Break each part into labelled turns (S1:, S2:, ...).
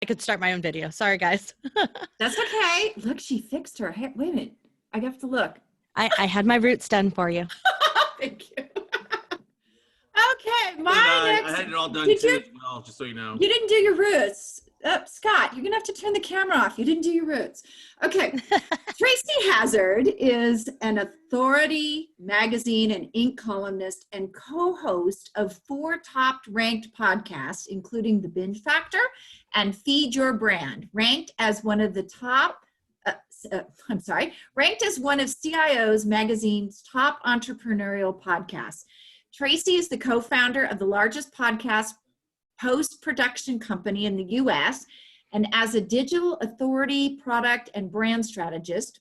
S1: I could start my own video. Sorry, guys.
S2: That's okay. Look, she fixed her hair. Wait a minute. I have to look.
S1: I had my roots done for you.
S2: Thank you. Okay,
S3: I had it all done too as well, just so you know.
S2: You didn't do your roots. Scott, you're going to have to turn the camera off. You didn't do your roots. Okay. Tracy Hazzard is an Authority magazine and Inc. columnist and co-host of 4 top-ranked podcasts, including The Binge Factor and Feed Your Brand, ranked as one of CIO's magazine's top entrepreneurial podcasts. Tracy is the co-founder of the largest podcast post-production company in the U.S. And as a digital authority, product, and brand strategist,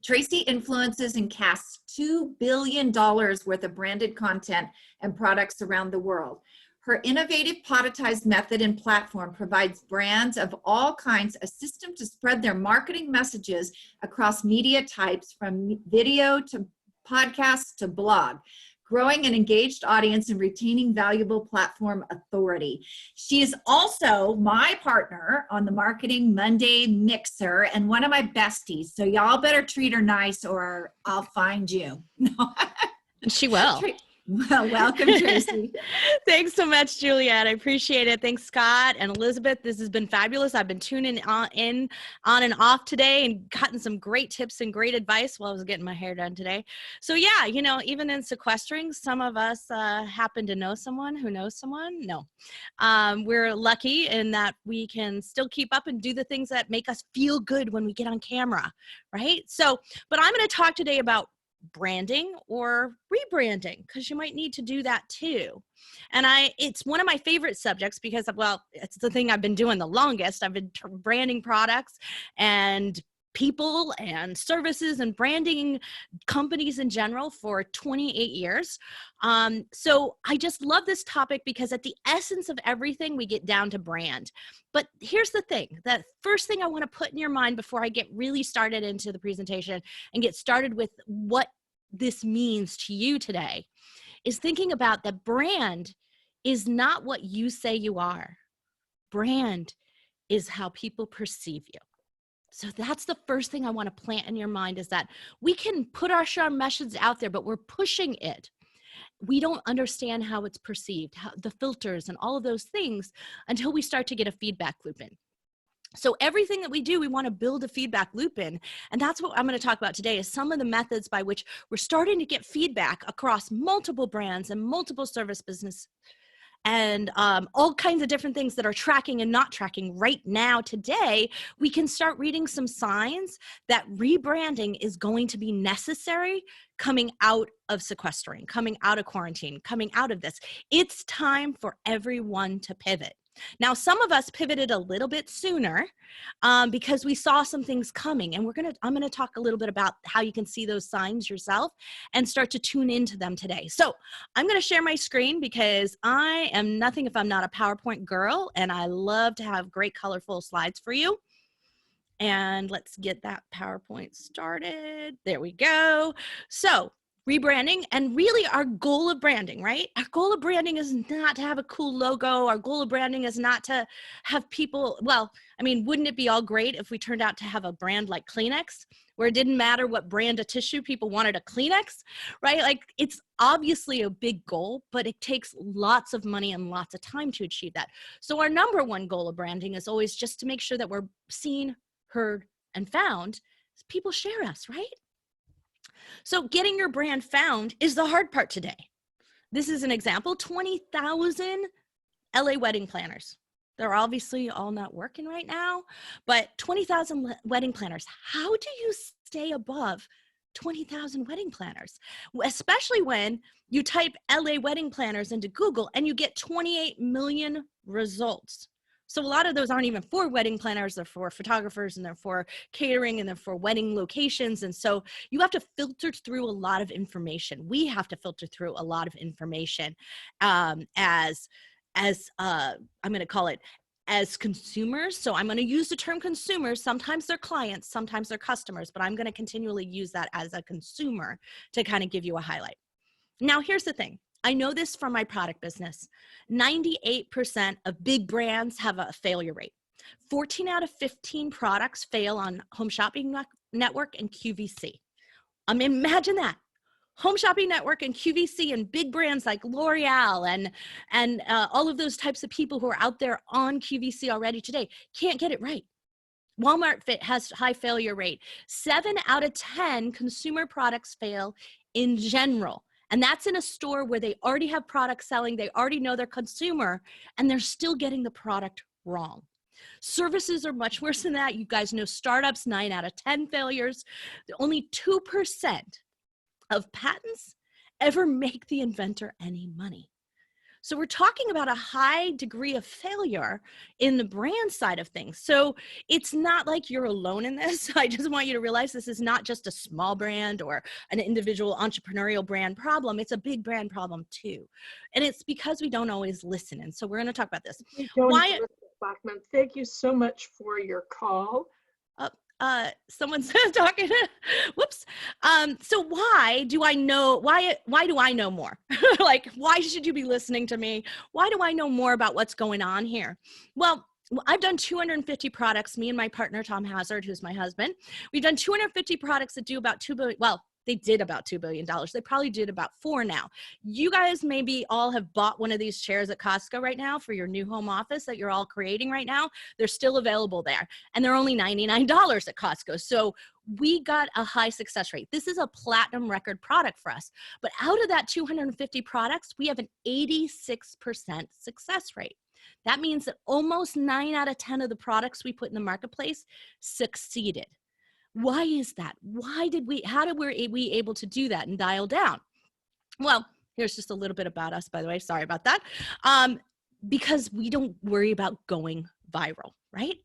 S2: Tracy influences and casts $2 billion worth of branded content and products around the world. Her innovative poditized method and platform provides brands of all kinds a system to spread their marketing messages across media types, from video to podcasts to blog, growing an engaged audience and retaining valuable platform authority. She is also my partner on the Marketing Monday Mixer and one of my besties. So y'all better treat her nice or I'll find you.
S1: She will.
S2: Well, welcome, Tracy.
S1: Thanks so much, Juliet. I appreciate it. Thanks, Scott and Elizabeth. This has been fabulous. I've been tuning on and off today and gotten some great tips and great advice while I was getting my hair done today. So yeah, even in sequestering, some of us happen to know someone who knows someone. No, we're lucky in that we can still keep up and do the things that make us feel good when we get on camera, right? So, but I'm going to talk today about branding or rebranding, because you might need to do that too. And it's one of my favorite subjects because, well, it's the thing I've been doing the longest. I've been branding products and people and services and branding companies in general for 28 years. So I just love this topic because at the essence of everything, we get down to brand. But here's the thing, the first thing I want to put in your mind before I get really started into the presentation and get started with what this means to you today is thinking about that brand is not what you say you are. Brand is how people perceive you. So that's the first thing I want to plant in your mind, is that we can put our message out there, but we're pushing it. We don't understand how it's perceived, how the filters and all of those things until we start to get a feedback loop in. So everything that we do, we want to build a feedback loop in. And that's what I'm going to talk about today, is some of the methods by which we're starting to get feedback across multiple brands and multiple service business and all kinds of different things that are tracking and not tracking right now. Today, we can start reading some signs that rebranding is going to be necessary coming out of sequestering, coming out of quarantine, coming out of this. It's time for everyone to pivot. Now, some of us pivoted a little bit sooner because we saw some things coming, and I'm gonna talk a little bit about how you can see those signs yourself and start to tune into them today. So I'm gonna share my screen because I am nothing if I'm not a PowerPoint girl, and I love to have great colorful slides for you. And let's get that PowerPoint started. There we go. So rebranding, and really our goal of branding, right? Our goal of branding is not to have a cool logo. Our goal of branding is not to have people, well, I mean, wouldn't it be all great if we turned out to have a brand like Kleenex, where it didn't matter what brand of tissue, people wanted a Kleenex, right? Like, it's obviously a big goal, but it takes lots of money and lots of time to achieve that. So our number one goal of branding is always just to make sure that we're seen, heard, and found. People share us, right? So getting your brand found is the hard part today. This is an example, 20,000 LA wedding planners. They're obviously all not working right now, but 20,000 wedding planners. How do you stay above 20,000 wedding planners? Especially when you type LA wedding planners into Google and you get 28 million results. So a lot of those aren't even for wedding planners, they're for photographers, and they're for catering, and they're for wedding locations. And so you have to filter through a lot of information. We have to filter through a lot of information I'm going to call it as consumers. So I'm going to use the term consumers. Sometimes they're clients, sometimes they're customers, but I'm going to continually use that as a consumer to kind of give you a highlight. Now, here's the thing. I know this from my product business. 98% of big brands have a failure rate. 14 out of 15 products fail on Home Shopping Network and QVC. Imagine that. Home Shopping Network and QVC and big brands like L'Oreal and all of those types of people who are out there on QVC already today can't get it right. Walmart has high failure rate. 7 out of 10 consumer products fail in general. And that's in a store where they already have products selling, they already know their consumer, and they're still getting the product wrong. Services are much worse than that. You guys know startups, 9 out of 10 failures. Only 2% of patents ever make the inventor any money. So we're talking about a high degree of failure in the brand side of things. So it's not like you're alone in this. I just want you to realize this is not just a small brand or an individual entrepreneurial brand problem. It's a big brand problem too. And it's because we don't always listen. And so we're going to talk about this.
S4: Why, Bachman, thank you so much for your call.
S1: Someone's talking. Whoops. So why do I know more? Like, why should you be listening to me? Why do I know more about what's going on here? Well, I've done 250 products, me and my partner, Tom Hazzard, who's my husband. We've done 250 products that do about $2 billion. Well, they did about $2 billion. They probably did about 4 now. You guys maybe all have bought one of these chairs at Costco right now for your new home office that you're all creating right now. They're still available there. And they're only $99 at Costco. So we got a high success rate. This is a platinum record product for us. But out of that 250 products, we have an 86% success rate. That means that almost 9 out of 10 of the products we put in the marketplace succeeded. Why is that? How were we able to do that and dial down? Well, here's just a little bit about us, by the way. Sorry about that. Because we don't worry about going viral, right?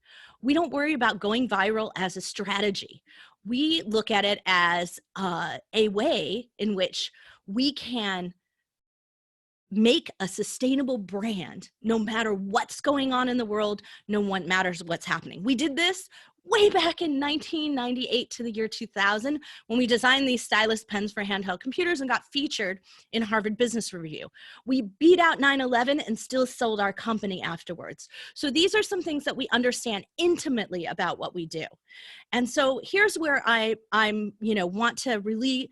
S1: We don't worry about going viral as a strategy. We look at it as a way in which we can make a sustainable brand no matter what's going on in the world, no one matters what's happening. We did this way back in 1998 to the year 2000 when we designed these stylus pens for handheld computers and got featured in Harvard Business Review. We beat out 9/11 and still sold our company afterwards. So these are some things that we understand intimately about what we do. And so here's where I'm want to really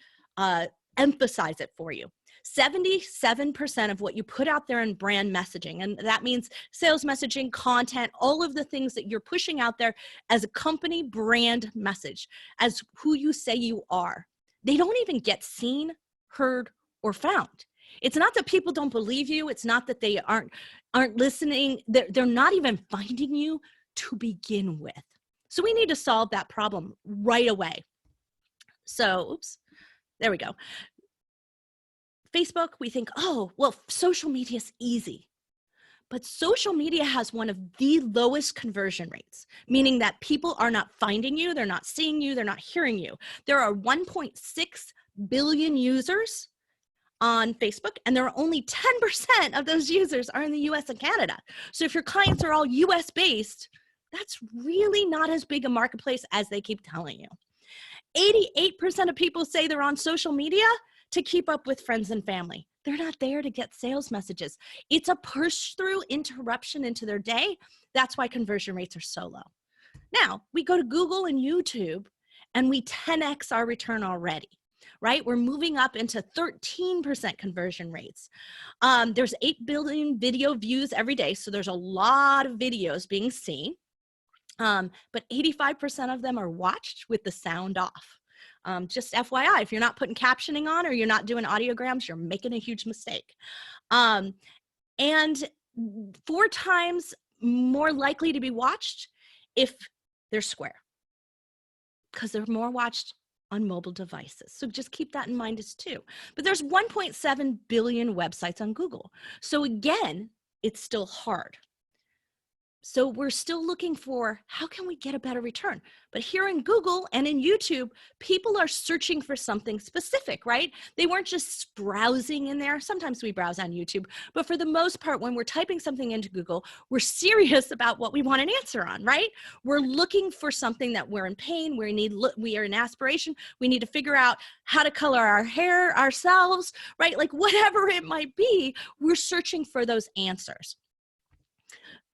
S1: emphasize it for you. 77% of what you put out there in brand messaging, and that means sales messaging, content, all of the things that you're pushing out there as a company brand message, as who you say you are. They don't even get seen, heard, or found. It's not that people don't believe you. It's not that they aren't listening. They're not even finding you to begin with. So we need to solve that problem right away. So, oops, there we go. Facebook, we think, oh, well, social media is easy. But social media has one of the lowest conversion rates, meaning that people are not finding you, they're not seeing you, they're not hearing you. There are 1.6 billion users on Facebook, and there are only 10% of those users are in the US and Canada. So if your clients are all US based, that's really not as big a marketplace as they keep telling you. 88% of people say they're on social media to keep up with friends and family. They're not there to get sales messages. It's a push through interruption into their day. That's why conversion rates are so low. Now, we go to Google and YouTube and we 10x our return already, right? We're moving up into 13% conversion rates. There's 8 billion video views every day. So there's a lot of videos being seen. But 85% of them are watched with the sound off. Just FYI, if you're not putting captioning on or you're not doing audiograms, you're making a huge mistake. And 4 times more likely to be watched if they're square, because they're more watched on mobile devices. So just keep that in mind as too. But there's 1.7 billion websites on Google. So again, it's still hard. So we're still looking for how can we get a better return? But here in Google and in YouTube, people are searching for something specific, right? They weren't just browsing in there. Sometimes we browse on YouTube, but for the most part, when we're typing something into Google, we're serious about what we want an answer on, right? We're looking for something that we're in pain, we are in aspiration, we need to figure out how to color our hair ourselves, right? Like whatever it might be, we're searching for those answers.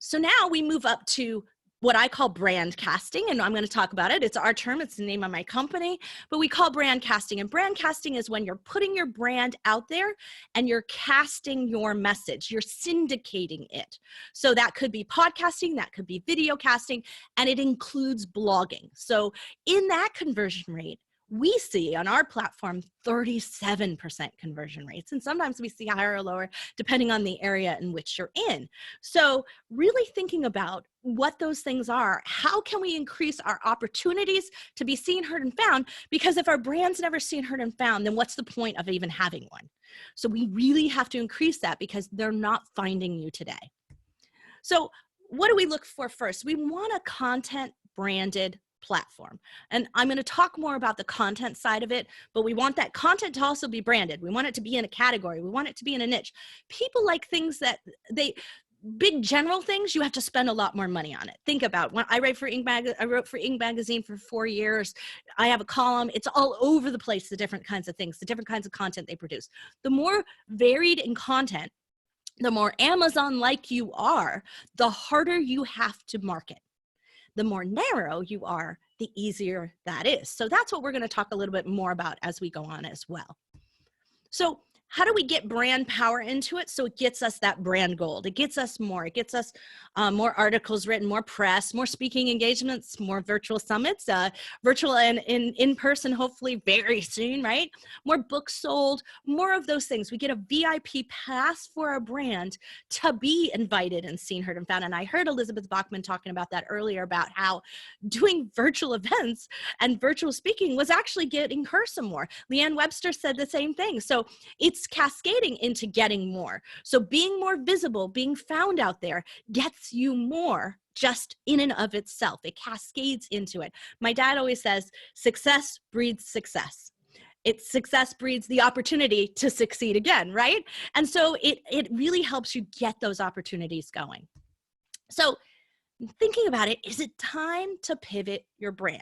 S1: So now we move up to what I call brand casting, and I'm going to talk about it. It's our term. It's the name of my company, but we call brand casting. And brand casting is when you're putting your brand out there and you're casting your message. You're syndicating it. So that could be podcasting, that could be video casting, and it includes blogging. So in that conversion rate, we see on our platform 37% conversion rates. And sometimes we see higher or lower depending on the area in which you're in. So really thinking about what those things are, how can we increase our opportunities to be seen, heard, and found? Because if our brand's never seen, heard, and found, then what's the point of even having one? So we really have to increase that because they're not finding you today. So what do we look for first? We want a content branded platform. And I'm going to talk more about the content side of it, but we want that content to also be branded. We want it to be in a category. We want it to be in a niche. People like things that big general things, you have to spend a lot more money on it. Think about when I wrote for Inc. Magazine for 4 years. I have a column. It's all over the place, the different kinds of things, the different kinds of content they produce. The more varied in content, the more Amazon-like you are, the harder you have to market. The more narrow you are, the easier that is. So that's what we're going to talk a little bit more about as we go on as well. So how do we get brand power into it? So it gets us that brand gold. It gets us more. It gets us more articles written, more press, more speaking engagements, more virtual summits, virtual and in person, hopefully very soon, right? More books sold, more of those things. We get a VIP pass for our brand to be invited and seen, heard, and found. And I heard Elizabeth Bachman talking about that earlier, about how doing virtual events and virtual speaking was actually getting her some more. Leanne Webster said the same thing. So it's cascading into getting more. So being more visible, being found out there gets you more just in and of itself. It cascades into it. My dad always says, success breeds success. Success breeds the opportunity to succeed again, right? And so it really helps you get those opportunities going. So thinking about it, is it time to pivot your brand?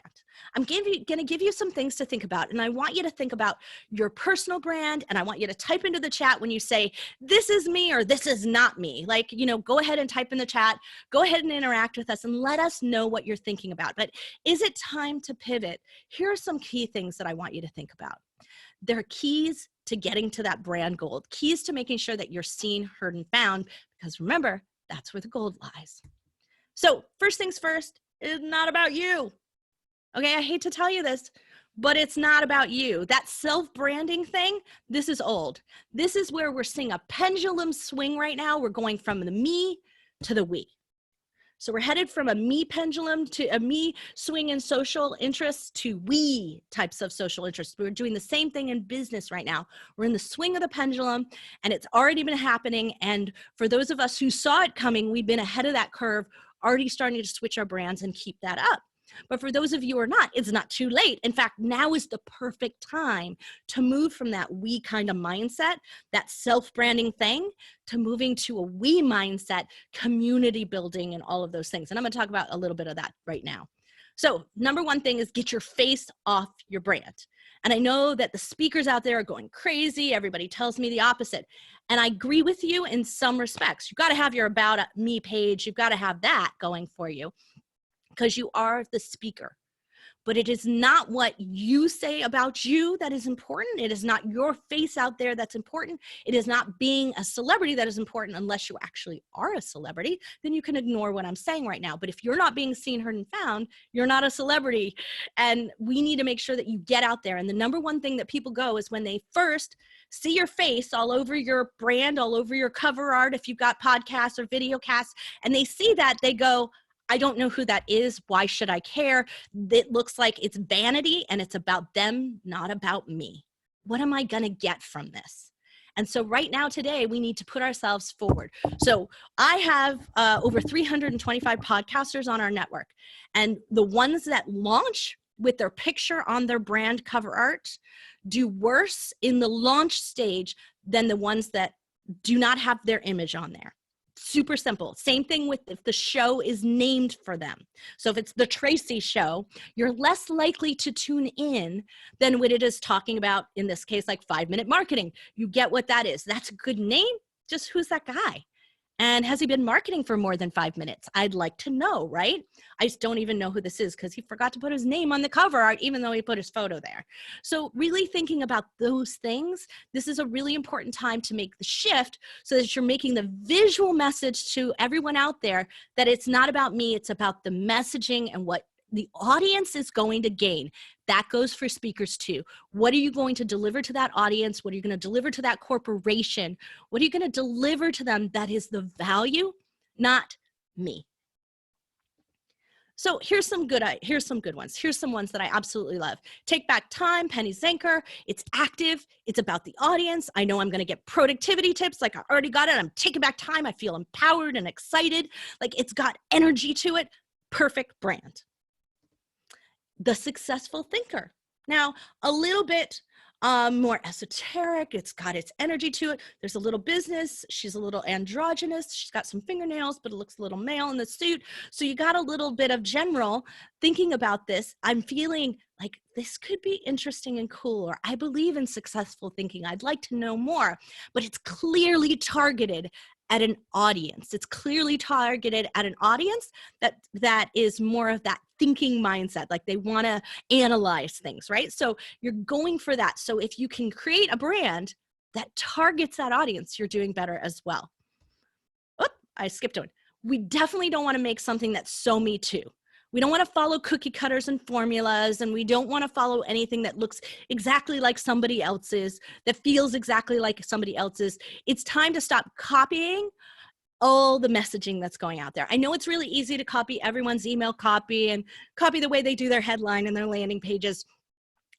S1: I'm going to give you some things to think about, and I want you to think about your personal brand, and I want you to type into the chat when you say, this is me or this is not me. Like, go ahead and type in the chat, go ahead and interact with us and let us know what you're thinking about. But is it time to pivot? Here are some key things that I want you to think about. There are keys to getting to that brand gold, keys to making sure that you're seen, heard, and found, because remember, that's where the gold lies. So first things first, it's not about you. Okay, I hate to tell you this, but it's not about you. That self-branding thing, this is old. This is where we're seeing a pendulum swing right now. We're going from the me to the we. So we're headed from a me pendulum to a me swing in social interests to we types of social interests. We're doing the same thing in business right now. We're in the swing of the pendulum, and it's already been happening. And for those of us who saw it coming, we've been ahead of that curve, already starting to switch our brands and keep that up. But for those of you who are not, it's not too late. In fact, now is the perfect time to move from that we kind of mindset, that self-branding thing, to moving to a we mindset, community building, and all of those things. And I'm going to talk about a little bit of that right now. So number one thing is get your face off your brand. And I know that the speakers out there are going crazy. Everybody tells me the opposite. And I agree with you in some respects. You've got to have your About Me page. You've got to have that going for you because you are the speaker. But it is not what you say about you that is important. It is not your face out there that's important. It is not being a celebrity that is important unless you actually are a celebrity. Then you can ignore what I'm saying right now. But if you're not being seen, heard, and found, you're not a celebrity. And we need to make sure that you get out there. And the number one thing that people go is when they first see your face all over your brand, all over your cover art, if you've got podcasts or video casts, and they see that, they go, I don't know who that is. Why should I care? It looks like it's vanity and it's about them, not about me. What am I going to get from this? And so right now today, we need to put ourselves forward. So I have over 325 podcasters on our network, and the ones that launch with their picture on their brand cover art do worse in the launch stage than the ones that do not have their image on there. Super simple. Same thing with if the show is named for them. So if it's the Tracy show, you're less likely to tune in than when it is talking about, in this case, like 5-minute marketing. You get what that is. That's a good name. Just who's that guy? And has he been marketing for more than 5 minutes? I'd like to know, right? I just don't even know who this is because he forgot to put his name on the cover art, even though he put his photo there. So really thinking about those things, this is a really important time to make the shift so that you're making the visual message to everyone out there that it's not about me, it's about the messaging and what the audience is going to gain. That goes for speakers too. What are you going to deliver to that audience? What are you going to deliver to that corporation? What are you going to deliver to them that is the value, not me? So here's some good ones. Here's some ones that I absolutely love. Take Back Time, Penny Zenker. It's active. It's about the audience. I know I'm going to get productivity tips. Like I already got it. I'm taking back time. I feel empowered and excited. Like it's got energy to it. Perfect brand. The Successful Thinker. Now, a little bit more esoteric. It's got its energy to it. There's a little business. She's a little androgynous. She's got some fingernails, but it looks a little male in the suit. So you got a little bit of general thinking about this. I'm feeling like this could be interesting and cool, or I believe in successful thinking. I'd like to know more, but it's clearly targeted at an audience. It's clearly targeted at an audience that is more of that thinking mindset, like they want to analyze things, right? So you're going for that. So if you can create a brand that targets that audience, you're doing better as well. Oop, I skipped one. We definitely don't want to make something that's so me too. We don't want to follow cookie cutters and formulas, and we don't want to follow anything that looks exactly like somebody else's, that feels exactly like somebody else's. It's time to stop copying all the messaging that's going out there. I know it's really easy to copy everyone's email copy and copy the way they do their headline and their landing pages.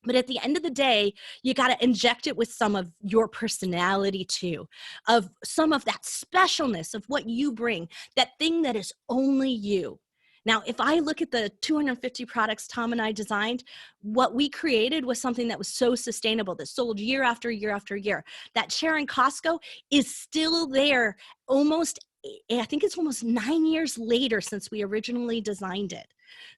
S1: But at the end of the day, you got to inject it with some of your personality too, of some of that specialness of what you bring, that thing that is only you. Now, if I look at the 250 products Tom and I designed, what we created was something that was so sustainable, that sold year after year after year. That chair in Costco is still there almost, I think it's almost 9 years later since we originally designed it.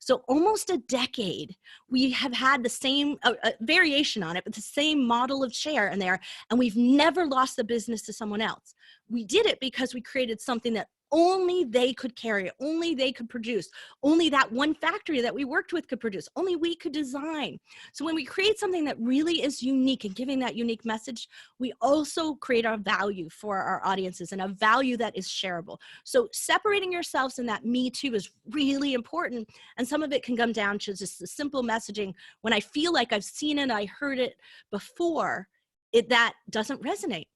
S1: So almost a decade, we have had the same variation on it, but the same model of chair in there, and we've never lost the business to someone else. We did it because we created something that only they could carry, only they could produce, only that one factory that we worked with could produce, only we could design. So when we create something that really is unique and giving that unique message, we also create our value for our audiences and a value that is shareable. So separating yourselves in that me too is really important. And some of it can come down to just the simple messaging. When I feel like I've seen it, I heard it before, that doesn't resonate.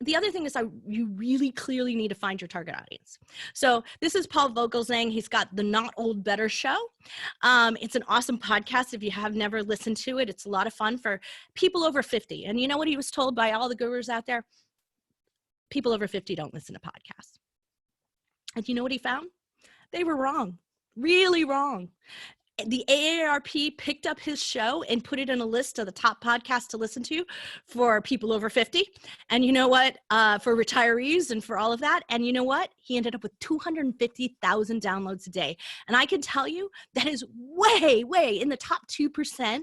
S1: The other thing is you really clearly need to find your target audience. So this is Paul Vogelzang. He's got the Not Old Better show. It's an awesome podcast. If you have never listened to it, it's a lot of fun for people over 50. And you know what he was told by all the gurus out there? People over 50 don't listen to podcasts. And you know what he found? They were wrong, really wrong. The AARP picked up his show and put it in a list of the top podcasts to listen to for people over 50. And you know what? For retirees and for all of that. And you know what? He ended up with 250,000 downloads a day. And I can tell you that is way, way in the top 2%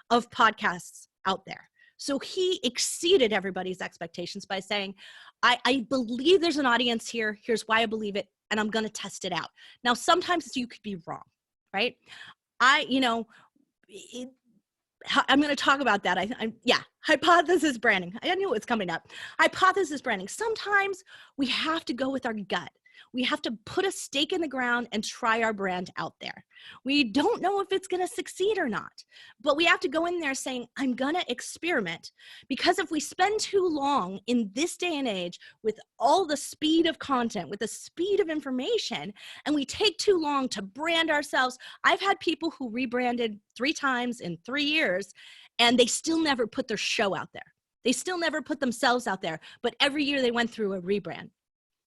S1: of podcasts out there. So he exceeded everybody's expectations by saying, I believe there's an audience here. Here's why I believe it. And I'm going to test it out. Now, sometimes you could be wrong. Right? I'm going to talk about that. Hypothesis branding. I knew it was coming up. Hypothesis branding. Sometimes we have to go with our gut. We have to put a stake in the ground and try our brand out there. We don't know if it's going to succeed or not, but we have to go in there saying, I'm going to experiment, because if we spend too long in this day and age with all the speed of content, with the speed of information, and we take too long to brand ourselves. I've had people who rebranded 3 times in 3 years, and they still never put their show out there. They still never put themselves out there, but every year they went through a rebrand.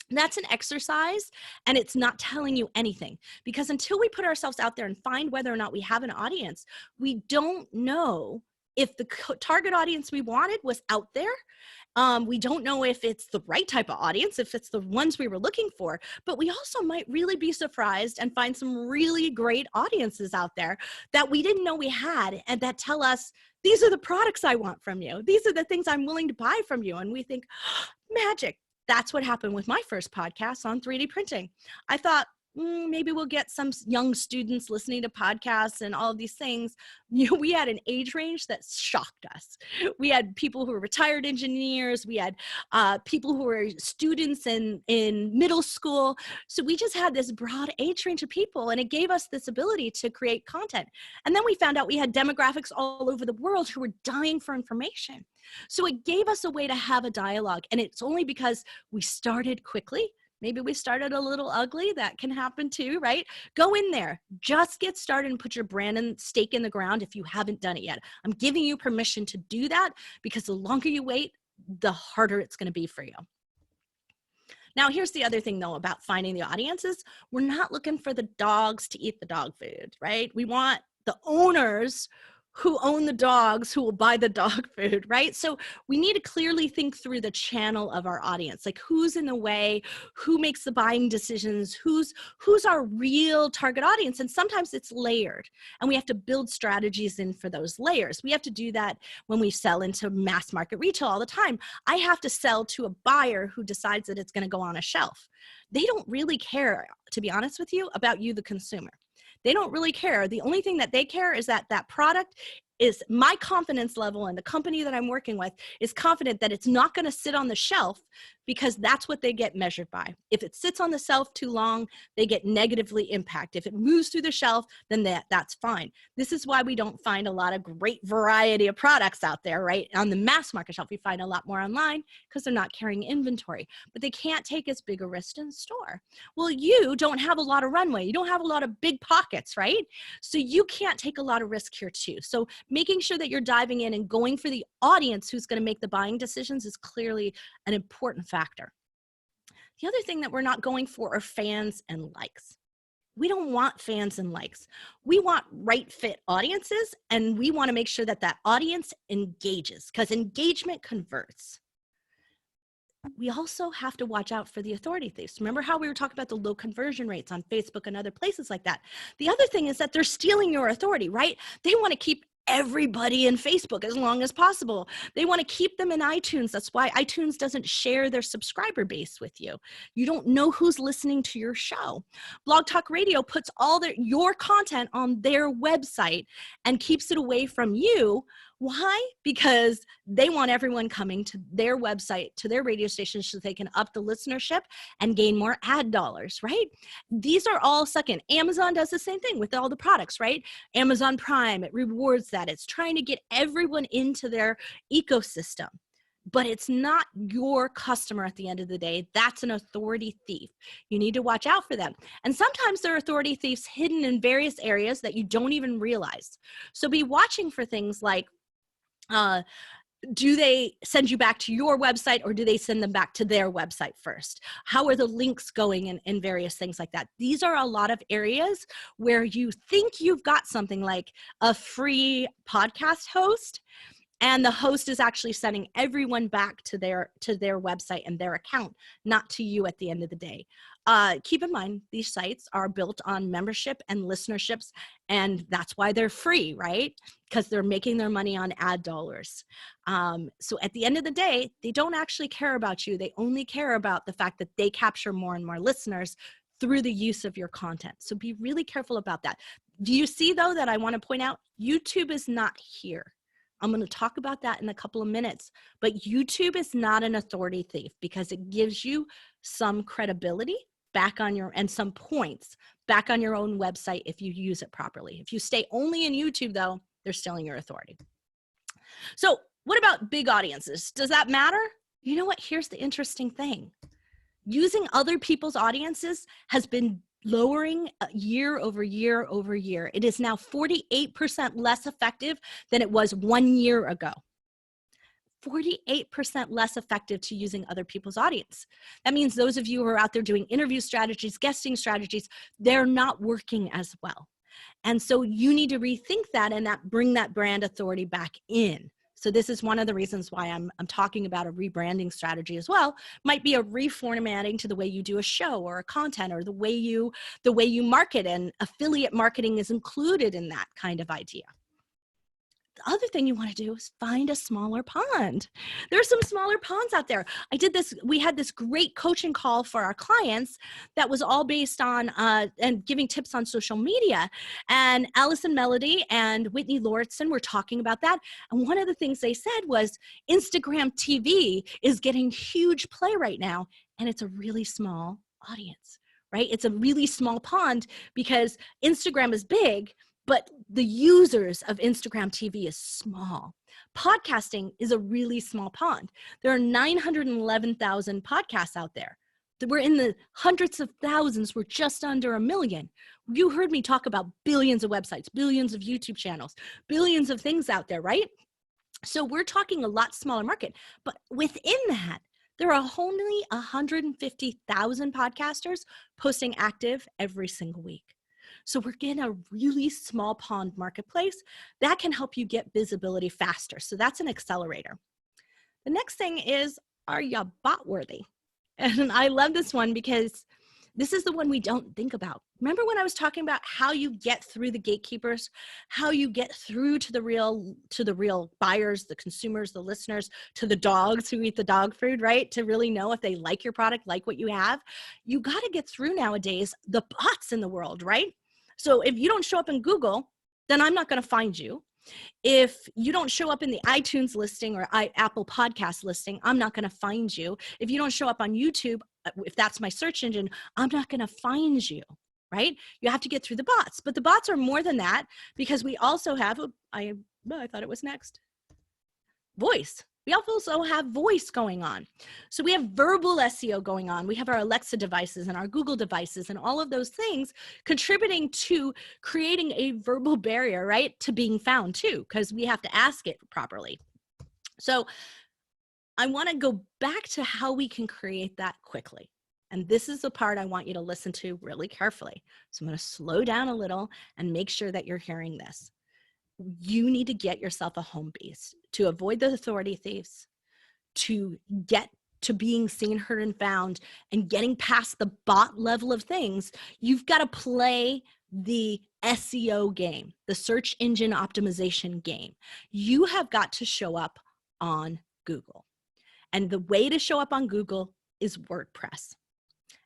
S1: That's an exercise, and it's not telling you anything, because until we put ourselves out there and find whether or not we have an audience, we don't know if the target audience we wanted was out there. We don't know if it's the right type of audience, if it's the ones we were looking for, but we also might really be surprised and find some really great audiences out there that we didn't know we had, and that tell us, these are the products I want from you. These are the things I'm willing to buy from you. And we think, oh, magic. That's what happened with my first podcast on 3D printing. I thought, maybe we'll get some young students listening to podcasts and all of these things. We had an age range that shocked us. We had people who were retired engineers. We had people who were students in middle school. So we just had this broad age range of people, and it gave us this ability to create content. And then we found out we had demographics all over the world who were dying for information. So it gave us a way to have a dialogue. And it's only because we started quickly. Maybe we started a little ugly. That can happen too, right? Go in there, just get started and put your brand and stake in the ground if you haven't done it yet. I'm giving you permission to do that, because the longer you wait, the harder it's going to be for you. Now, here's the other thing though about finding the audiences. We're not looking for the dogs to eat the dog food, right? We want the owners who own the dogs who will buy the dog food, right? So we need to clearly think through the channel of our audience, like who's in the way, who makes the buying decisions, who's our real target audience. And sometimes it's layered, and we have to build strategies in for those layers. We have to do that when we sell into mass market retail all the time. I have to sell to a buyer who decides that it's going to go on a shelf. They don't really care, to be honest with you, about you, the consumer. They don't really care. The only thing that they care is that that product is, my confidence level, and the company that I'm working with is confident that it's not going to sit on the shelf, because that's what they get measured by. If it sits on the shelf too long, they get negatively impacted. If it moves through the shelf, then that's fine. This is why we don't find a lot of great variety of products out there, right? On the mass market shelf, we find a lot more online because they're not carrying inventory, but they can't take as big a risk in store. Well, you don't have a lot of runway. You don't have a lot of big pockets, right? So you can't take a lot of risk here too. So making sure that you're diving in and going for the audience who's going to make the buying decisions is clearly an important factor. The other thing that we're not going for are fans and likes. We don't want fans and likes. We want right fit audiences, and we want to make sure that that audience engages, because engagement converts. We also have to watch out for the authority thieves. Remember how we were talking about the low conversion rates on Facebook and other places like that? The other thing is that they're stealing your authority, right? They want to keep everybody in Facebook as long as possible. They want to keep them in iTunes. That's why iTunes doesn't share their subscriber base with you. You don't know who's listening to your show. Blog Talk Radio puts all your content on their website and keeps it away from you. Why? Because they want everyone coming to their website, to their radio stations, so they can up the listenership and gain more ad dollars, right? These are all second. Amazon does the same thing with all the products, right? Amazon Prime, it rewards that. It's trying to get everyone into their ecosystem. But it's not your customer at the end of the day. That's an authority thief. You need to watch out for them. And sometimes there are authority thieves hidden in various areas that you don't even realize. So be watching for things like, do they send you back to your website, or do they send them back to their website first? How are the links going, and various things like that? These are a lot of areas where you think you've got something like a free podcast host, and the host is actually sending everyone back to their website and their account, not to you at the end of the day. Keep in mind, these sites are built on membership and listenerships, and that's why they're free, right? Because they're making their money on ad dollars. So at the end of the day, they don't actually care about you. They only care about the fact that they capture more and more listeners through the use of your content. So be really careful about that. Do you see, though, that I want to point out, YouTube is not here. I'm going to talk about that in a couple of minutes, but YouTube is not an authority thief, because it gives you some credibility back on and some points back on your own website if you use it properly. If you stay only in YouTube, though, they're stealing your authority. So what about big audiences? Does that matter? You know what? Here's the interesting thing. Using other people's audiences has been lowering year over year over year. It is now 48% less effective than it was 1 year ago. 48% less effective to using other people's audience. That means those of you who are out there doing interview strategies, guesting strategies, they're not working as well. And so you need to rethink that and bring that brand authority back in. So this is one of the reasons why I'm talking about a rebranding strategy as well. Might be a reformatting to the way you do a show or a content, or the way you market, and affiliate marketing is included in that kind of idea. the other thing you want to do is find a smaller pond. There's some smaller ponds out there. We had this great coaching call for our clients that was all based on and giving tips on social media. And Allison Melody and Whitney Lauritsen were talking about that. And one of the things they said was Instagram TV is getting huge play right now. And it's a really small audience, right? It's a really small pond because Instagram is big, but the users of Instagram TV is small. Podcasting is a really small pond. There are 911,000 podcasts out there. We're in the hundreds of thousands. We're just under 1 million. You heard me talk about billions of websites, billions of YouTube channels, billions of things out there, right? So we're talking a lot smaller market. But within that, there are only 150,000 podcasters posting active every single week. So we're getting a really small pond marketplace that can help you get visibility faster. So that's an accelerator. The next thing is, are you bot worthy? And I love this one because this is the one we don't think about. Remember when I was talking about how you get through the gatekeepers, how you get through to the real buyers, the consumers, the listeners, to the dogs who eat the dog food, right? To really know if they like your product, like what you have. You got to get through nowadays the bots in the world, right? So if you don't show up in Google, then I'm not going to find you. If you don't show up in the iTunes listing or Apple podcast listing, I'm not going to find you. If you don't show up on YouTube, if that's my search engine, I'm not going to find you, right? You have to get through the bots. But the bots are more than that because we also have, I thought it was next, voice. We also have voice going on. So we have verbal SEO going on. We have our Alexa devices and our Google devices and all of those things contributing to creating a verbal barrier, right, to being found too, because we have to ask it properly. So I want to go back to how we can create that quickly. And this is the part I want you to listen to really carefully. So I'm going to slow down a little and make sure that you're hearing this. You need to get yourself a home base to avoid the authority thieves, to get to being seen, heard, and found, and getting past the bot level of things. You've got to play the SEO game, the search engine optimization game. You have got to show up on Google. And the way to show up on Google is WordPress.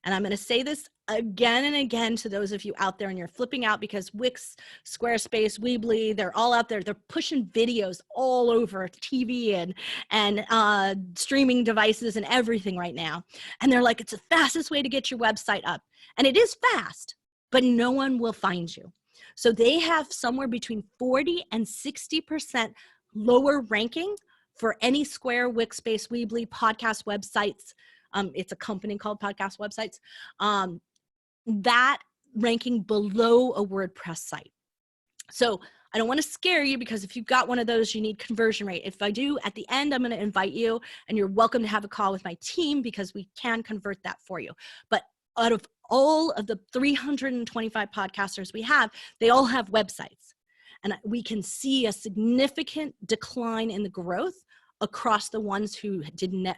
S1: And I'm going to say this again and again to those of you out there and you're flipping out because Wix, Squarespace, Weebly, they're all out there. They're pushing videos all over TV and streaming devices and everything right now. And they're like, it's the fastest way to get your website up. And it is fast, but no one will find you. So they have somewhere between 40 and 60% lower ranking for any Square, Wix-based, Weebly, podcast websites. It's a company called Podcast Websites. That ranking below a WordPress site. So I don't want to scare you because if you've got one of those, you need conversion rate. If I do, at the end, I'm going to invite you and you're welcome to have a call with my team because we can convert that for you. But out of all of the 325 podcasters we have, they all have websites. And we can see a significant decline in the growth across the ones who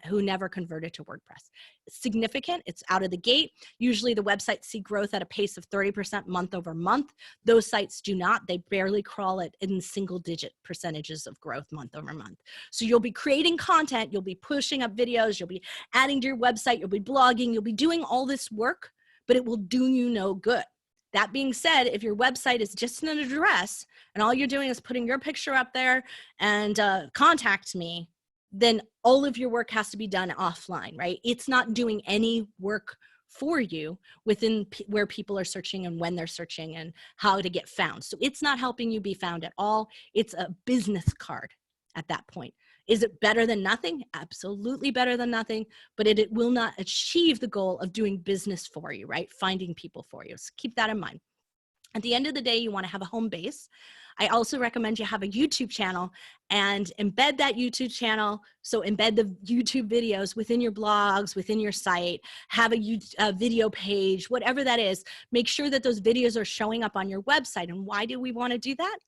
S1: never converted to WordPress. It's significant. It's out of the gate. Usually the websites see growth at a pace of 30% month over month. Those sites do not. They barely crawl it in single-digit percentages of growth month over month. So you'll be creating content. You'll be pushing up videos. You'll be adding to your website. You'll be blogging. You'll be doing all this work, but it will do you no good. That being said, if your website is just an address and all you're doing is putting your picture up there and contact me, then all of your work has to be done offline, right? It's not doing any work for you within where people are searching and when they're searching and how to get found. So it's not helping you be found at all. It's a business card at that point. Is it better than nothing? Absolutely better than nothing, but it will not achieve the goal of doing business for you, right? Finding people for you. So keep that in mind. At the end of the day, you want to have a home base. I also recommend you have a YouTube channel and embed that YouTube channel. So embed the YouTube videos within your blogs, within your site, have a video page, whatever that is. Make sure that those videos are showing up on your website. And why do we want to do that?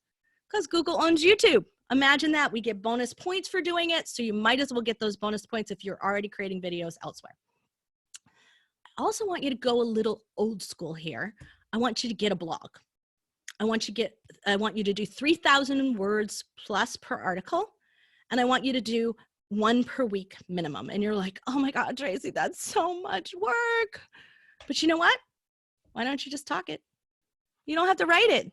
S1: Because Google owns YouTube. Imagine that. We get bonus points for doing it. So you might as well get those bonus points if you're already creating videos elsewhere. I also want you to go a little old school here. I want you to get a blog. I want you to do 3,000 words plus per article. And I want you to do 1 per week minimum. And you're like, oh my God, Tracy, that's so much work. But you know what? Why don't you just talk it? You don't have to write it.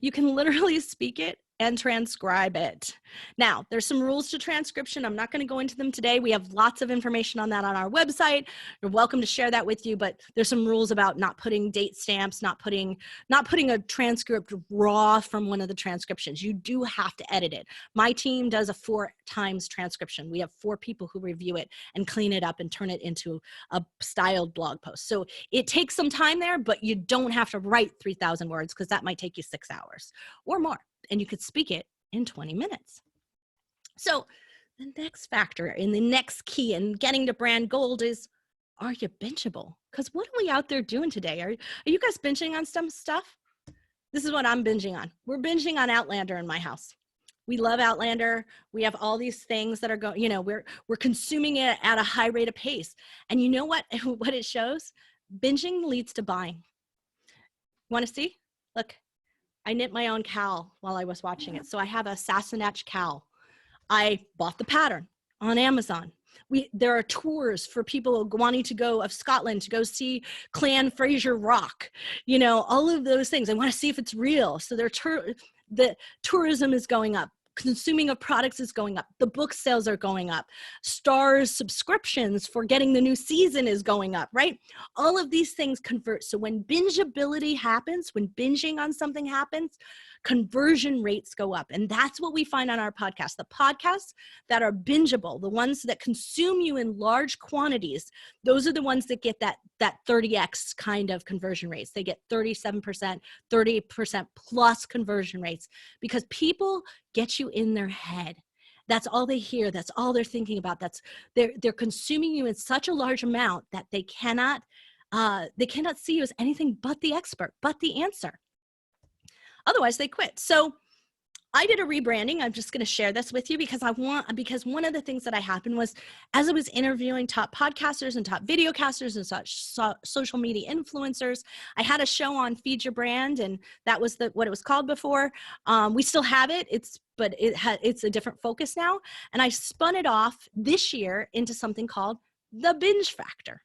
S1: You can literally speak it and transcribe it. Now, there's some rules to transcription. I'm not going to go into them today. We have lots of information on that on our website. You're welcome to share that with you, but there's some rules about not putting date stamps, not putting a transcript raw from one of the transcriptions. You do have to edit it. My team does a 4 times transcription. We have 4 people who review it and clean it up and turn it into a styled blog post. So it takes some time there, but you don't have to write 3,000 words because that might take you 6 hours or more. And you could speak it in 20 minutes. So the next factor and the next key in getting to brand gold is, are you bingeable? Because what are we out there doing today? Are you guys binging on some stuff? This is what I'm binging on. We're binging on Outlander in my house. We love Outlander. We have all these things that are going, we're consuming it at a high rate of pace. And you know what it shows? Binging leads to buying. Want to see? Look. I knit my own cowl while I was watching it. So I have a Sassenach cowl. I bought the pattern on Amazon. There are tours for people wanting to go of Scotland to go see Clan Fraser Rock, all of those things. I want to see if it's real. So the tourism is going up. Consuming of products is going up. The book sales are going up. Stars subscriptions for getting the new season is going up, right? All of these things convert. So when bingeability happens, when binging on something happens, conversion rates go up. And that's what we find on our podcast. The podcasts that are bingeable, the ones that consume you in large quantities, those are the ones that get that 30x kind of conversion rates. They get 37%, 30% plus conversion rates because people get you in their head. That's all they hear. That's all they're thinking about. They're consuming you in such a large amount that they cannot see you as anything but the expert, but the answer. Otherwise, they quit. So I did a rebranding. I'm just going to share this with you because one of the things that happened was as I was interviewing top podcasters and top videocasters and such social media influencers, I had a show on Feed Your Brand, and that was what it was called before. We still have it. But it's a different focus now. And I spun it off this year into something called the binge factor.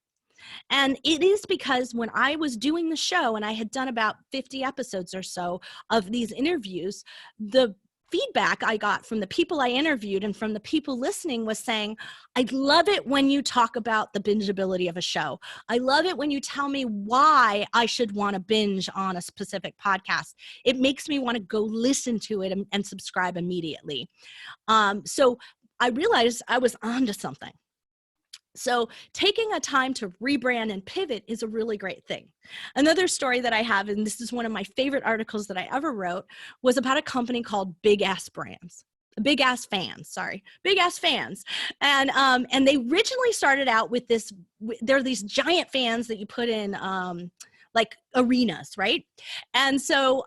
S1: And it is because when I was doing the show and I had done about 50 episodes or so of these interviews, the feedback I got from the people I interviewed and from the people listening was saying, I love it when you talk about the bingeability of a show. I love it when you tell me why I should want to binge on a specific podcast. It makes me want to go listen to it and subscribe immediately. So I realized I was onto something. So taking a time to rebrand and pivot is a really great thing. Another story that I have, and this is one of my favorite articles that I ever wrote, was about a company called Big Ass Fans. And they originally started out with this, there are these giant fans that you put in like arenas, right? And so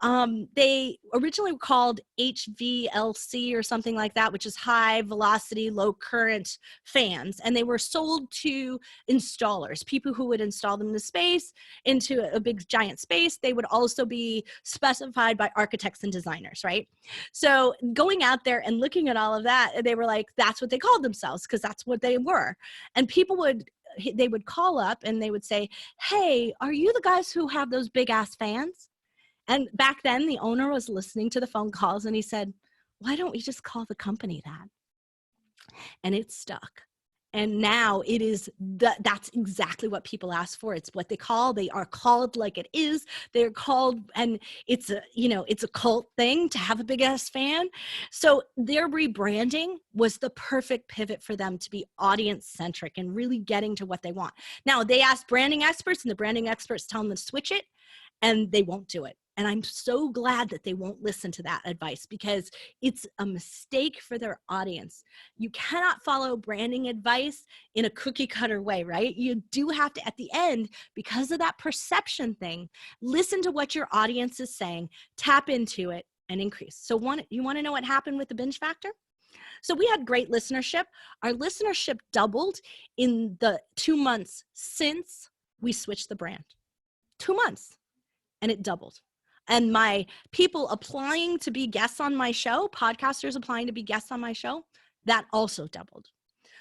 S1: they originally were called HVLC or something like that, which is high velocity, low current fans. And they were sold to installers, people who would install them in the space, into a big giant space. They would also be specified by architects and designers, right? So going out there and looking at all of that, they were like, that's what they called themselves because that's what they were. And people they would call up and they would say, hey, are you the guys who have those big ass fans? And back then the owner was listening to the phone calls and he said, why don't we just call the company that? And it stuck. And now it is, that's exactly what people ask for. It's what they are called like it is. They're called, and it's a cult thing to have a big ass fan. So their rebranding was the perfect pivot for them to be audience centric and really getting to what they want. Now they asked branding experts and the branding experts tell them to switch it and they won't do it. And I'm so glad that they won't listen to that advice because it's a mistake for their audience. You cannot follow branding advice in a cookie cutter way, right? You do have to, at the end, because of that perception thing, listen to what your audience is saying, tap into it, and increase. So you want to know what happened with the binge factor? So we had great listenership. Our listenership doubled in the 2 months since we switched the brand. 2 months, and it doubled. and my people applying to be guests on my show, podcasters applying to be guests on my show, that also doubled.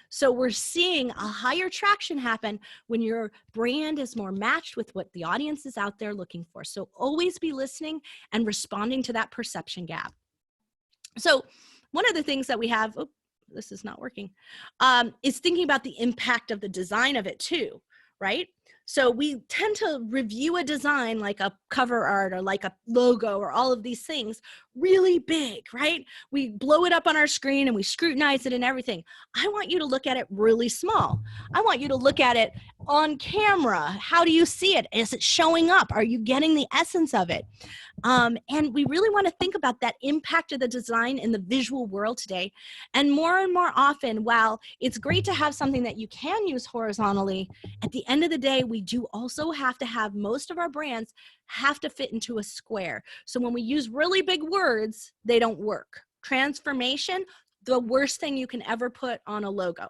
S1: So we're seeing a higher traction happen when your brand is more matched with what the audience is out there looking for. So always be listening and responding to that perception gap. So one of the things that we have, oh, this is not working, is thinking about the impact of the design of it too, right? So we tend to review a design like a cover art or like a logo or all of these things really big, right? We blow it up on our screen and we scrutinize it and everything. I want you to look at it really small. I want you to look at it on camera. How do you see it? Is it showing up? Are you getting the essence of it? And we really want to think about that impact of the design in the visual world today. And more often, while it's great to have something that you can use horizontally, at the end of the day, we do also have to have most of our brands have to fit into a square. So when we use really big words, they don't work. Transformation, the worst thing you can ever put on a logo.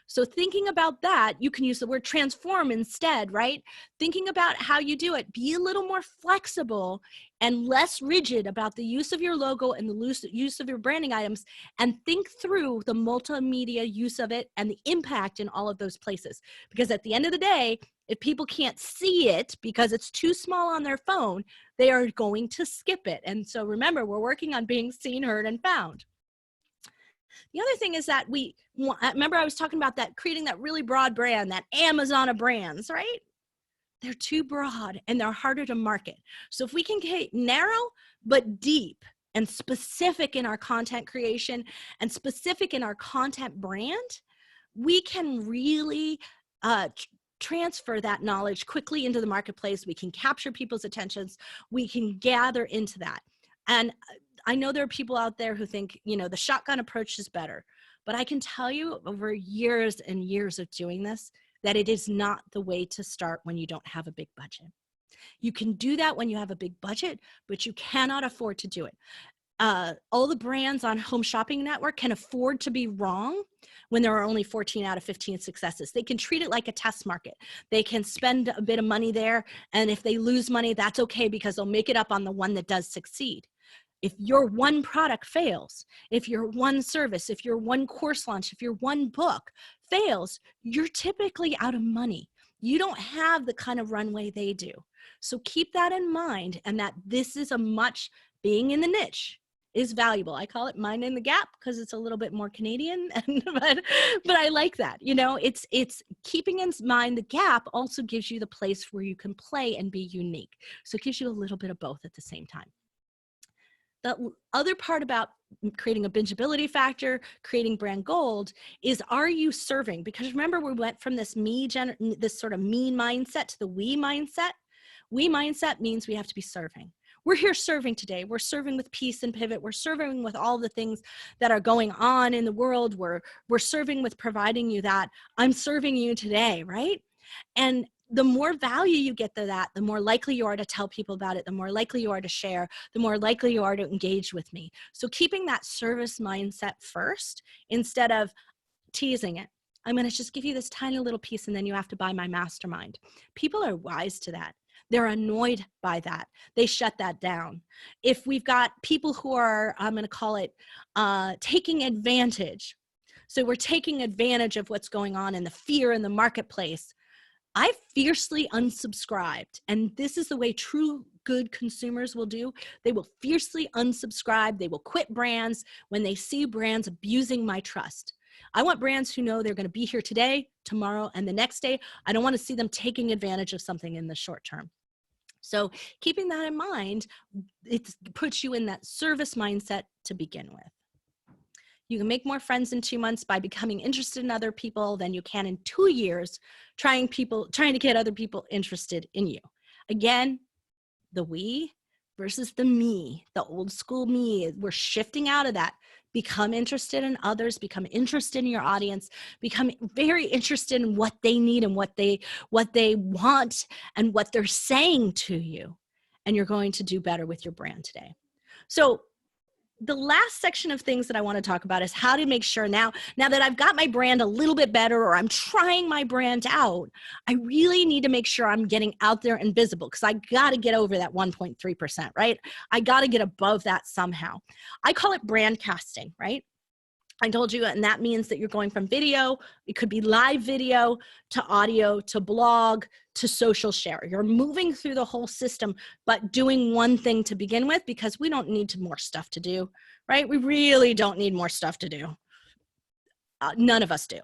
S1: So thinking about that, you can use the word transform instead, right? Thinking about how you do it, be a little more flexible and less rigid about the use of your logo and the use of your branding items, and think through the multimedia use of it and the impact in all of those places. Because at the end of the day, if people can't see it because it's too small on their phone, they are going to skip it. And so remember, we're working on being seen, heard, and found. The other thing is that remember I was talking about that, creating that really broad brand, that Amazon of brands, right? They're too broad and they're harder to market. So if we can get narrow but deep and specific in our content creation and specific in our content brand, we can really transfer that knowledge quickly into the marketplace. We can capture people's attentions. We can gather into that. And I know there are people out there who think, you know, the shotgun approach is better, but I can tell you over years and years of doing this, that it is not the way to start when you don't have a big budget. You can do that when you have a big budget, but you cannot afford to do it. All the brands on Home Shopping Network can afford to be wrong when there are only 14 out of 15 successes. They can treat it like a test market. They can spend a bit of money there, and if they lose money, that's okay, because they'll make it up on the one that does succeed. If your one product fails, if your one service, if your one course launch, if your one book fails, you're typically out of money. You don't have the kind of runway they do. So keep that in mind, and that this is being in the niche is valuable. I call it minding the gap because it's a little bit more Canadian, but I like that. You know, it's keeping in mind the gap also gives you the place where you can play and be unique. So it gives you a little bit of both at the same time. The other part about creating a bingeability factor, creating brand gold, is, are you serving? Because remember, we went from this this sort of me mindset to the we mindset. We mindset means we have to be serving. We're here serving today. We're serving with Peace and Pivot. We're serving with all the things that are going on in the world. We're serving with providing you that. I'm serving you today, right? And the more value you get to that, the more likely you are to tell people about it, the more likely you are to share, the more likely you are to engage with me. So keeping that service mindset first instead of teasing it. I'm going to just give you this tiny little piece and then you have to buy my mastermind. People are wise to that. They're annoyed by that. They shut that down. If we've got people who are, I'm going to call it taking advantage. So we're taking advantage of what's going on and the fear in the marketplace. I fiercely unsubscribed, and this is the way true good consumers will do. They will fiercely unsubscribe. They will quit brands when they see brands abusing my trust. I want brands who know they're going to be here today, tomorrow, and the next day. I don't want to see them taking advantage of something in the short term. So keeping that in mind, it puts you in that service mindset to begin with. You can make more friends in 2 months by becoming interested in other people than you can in 2 years trying to get other people interested in you. Again, the we versus the me, the old school me. We're shifting out of that. Become interested in others, become interested in your audience, become very interested in what they need and what they want and what they're saying to you. And you're going to do better with your brand today. So the last section of things that I want to talk about is how to make sure now that I've got my brand a little bit better, or I'm trying my brand out, I really need to make sure I'm getting out there and visible, because I got to get over that 1.3%, right? I got to get above that somehow. I call it brand casting, right? I told you, and that means that you're going from video, it could be live video, to audio, to blog, to social share. You're moving through the whole system, but doing one thing to begin with, because we don't need more stuff to do, right? We really don't need more stuff to do. None of us do.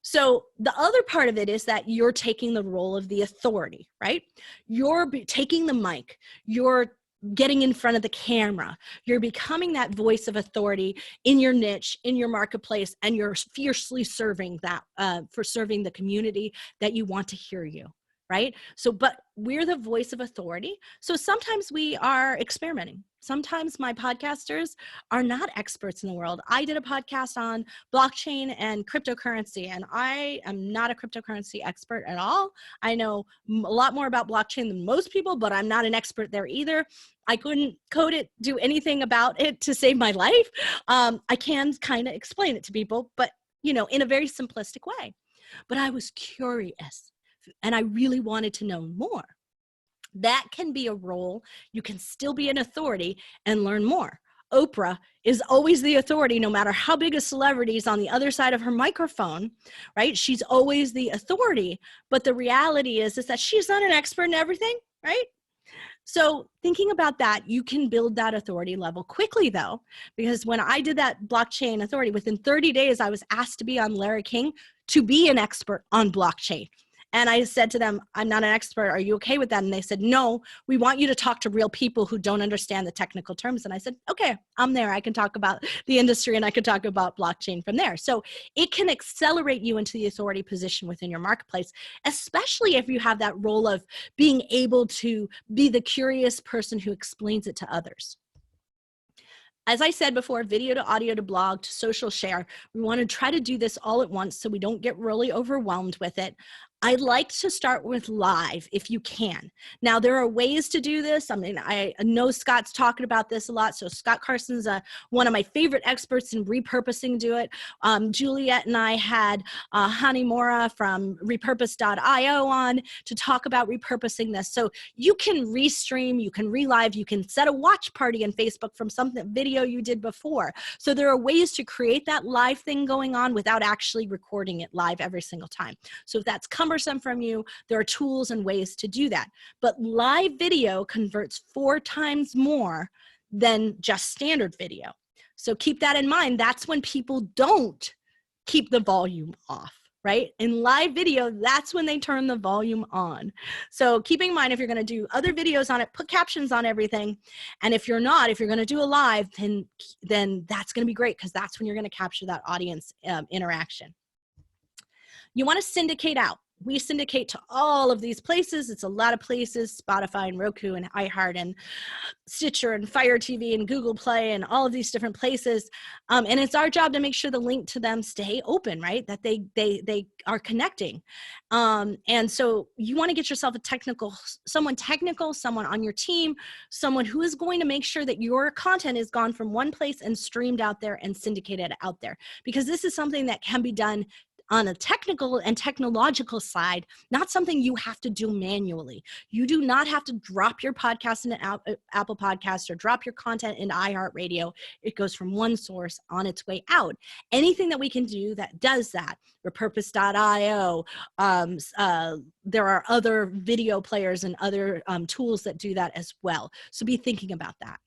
S1: So the other part of it is that you're taking the role of the authority, right? You're taking the mic, you're getting in front of the camera, you're becoming that voice of authority in your niche, in your marketplace, and you're fiercely serving that, for serving the community that you want to hear you, right? So, but we're the voice of authority. So sometimes we are experimenting. Sometimes my podcasters are not experts in the world. I did a podcast on blockchain and cryptocurrency, and I am not a cryptocurrency expert at all. I know a lot more about blockchain than most people, but I'm not an expert there either. I couldn't code it, do anything about it to save my life. I can kind of explain it to people, but in a very simplistic way. But I was curious, and I really wanted to know more. That can be a role. You can still be an authority and learn more. Oprah is always the authority, no matter how big a celebrity is on the other side of her microphone, right? She's always the authority. But the reality is that she's not an expert in everything, right? So thinking about that, you can build that authority level quickly, though, because when I did that blockchain authority, within 30 days, I was asked to be on Larry King to be an expert on blockchain. And I said to them, I'm not an expert. Are you okay with that? And they said, no, we want you to talk to real people who don't understand the technical terms. And I said, okay, I'm there. I can talk about the industry and I can talk about blockchain from there. So it can accelerate you into the authority position within your marketplace, especially if you have that role of being able to be the curious person who explains it to others. As I said before, video to audio to blog to social share, we want to try to do this all at once so we don't get really overwhelmed with it. I'd like to start with live if you can. Now, there are ways to do this. I mean, I know Scott's talking about this a lot. So Scott Carson's one of my favorite experts in repurposing do it. Juliet and I had Hani Mora from repurpose.io on to talk about repurposing this. So you can restream, you can relive, you can set a watch party on Facebook from something video you did before. So there are ways to create that live thing going on without actually recording it live every single time. So if that's cumbersome from you, there are tools and ways to do that. But live video converts 4 times more than just standard video. So keep that in mind. That's when people don't keep the volume off, right? In live video, that's when they turn the volume on. So keeping in mind, if you're going to do other videos on it, put captions on everything. And if you're not, if you're going to do a live, then that's going to be great, because that's when you're going to capture that audience interaction. You want to syndicate out. We syndicate to all of these places. It's a lot of places: Spotify and Roku and iHeart and Stitcher and Fire TV and Google Play and all of these different places. And it's our job to make sure the link to them stay open, right? That they are connecting. And so you want to get yourself someone technical, someone on your team, someone who is going to make sure that your content is gone from one place and streamed out there and syndicated out there. Because this is something that can be done on a technical and technological side, not something you have to do manually. You do not have to drop your podcast into Apple Podcasts or drop your content into iHeartRadio. It goes from one source on its way out. Anything that we can do that does that, repurpose.io, there are other video players and other tools that do that as well. So be thinking about that.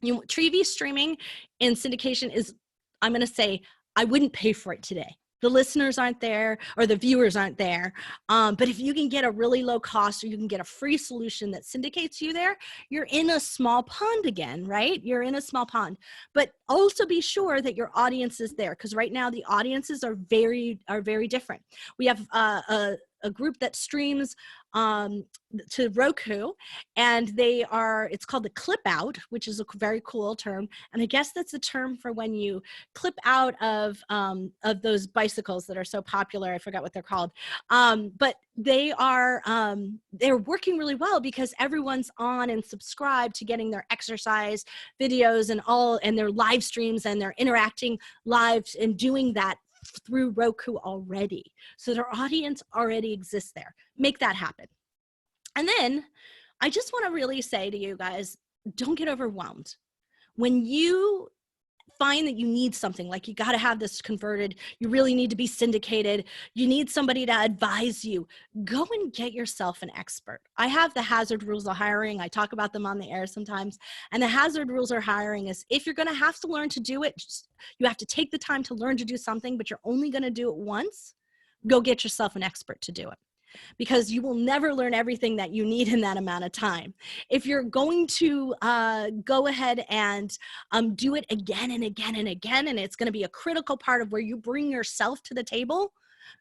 S1: TV streaming and syndication is, I'm going to say, I wouldn't pay for it today. The listeners aren't there, or the viewers aren't there. But if you can get a really low cost, or you can get a free solution that syndicates you there, you're in a small pond again, right? You're in a small pond. But also be sure that your audience is there, because right now the audiences are very different. We have a group that streams to Roku, and it's called the clip out, which is a very cool term. And I guess that's a term for when you clip out of those bicycles that are so popular. I forgot what they're called. But they're working really well because everyone's on and subscribed to getting their exercise videos and their live streams, and they're interacting live and doing that through Roku already. So their audience already exists there. Make that happen. And then I just want to really say to you guys, don't get overwhelmed. When you find that you need something, like you got to have this converted, you really need to be syndicated, you need somebody to advise you, go and get yourself an expert. I have the Hazzard rules of hiring. I talk about them on the air sometimes. And the Hazzard rules of hiring is, if you're going to have to learn to do it, you have to take the time to learn to do something, but you're only going to do it once, go get yourself an expert to do it. Because you will never learn everything that you need in that amount of time. If you're going to go ahead and do it again and again and again, and it's going to be a critical part of where you bring yourself to the table,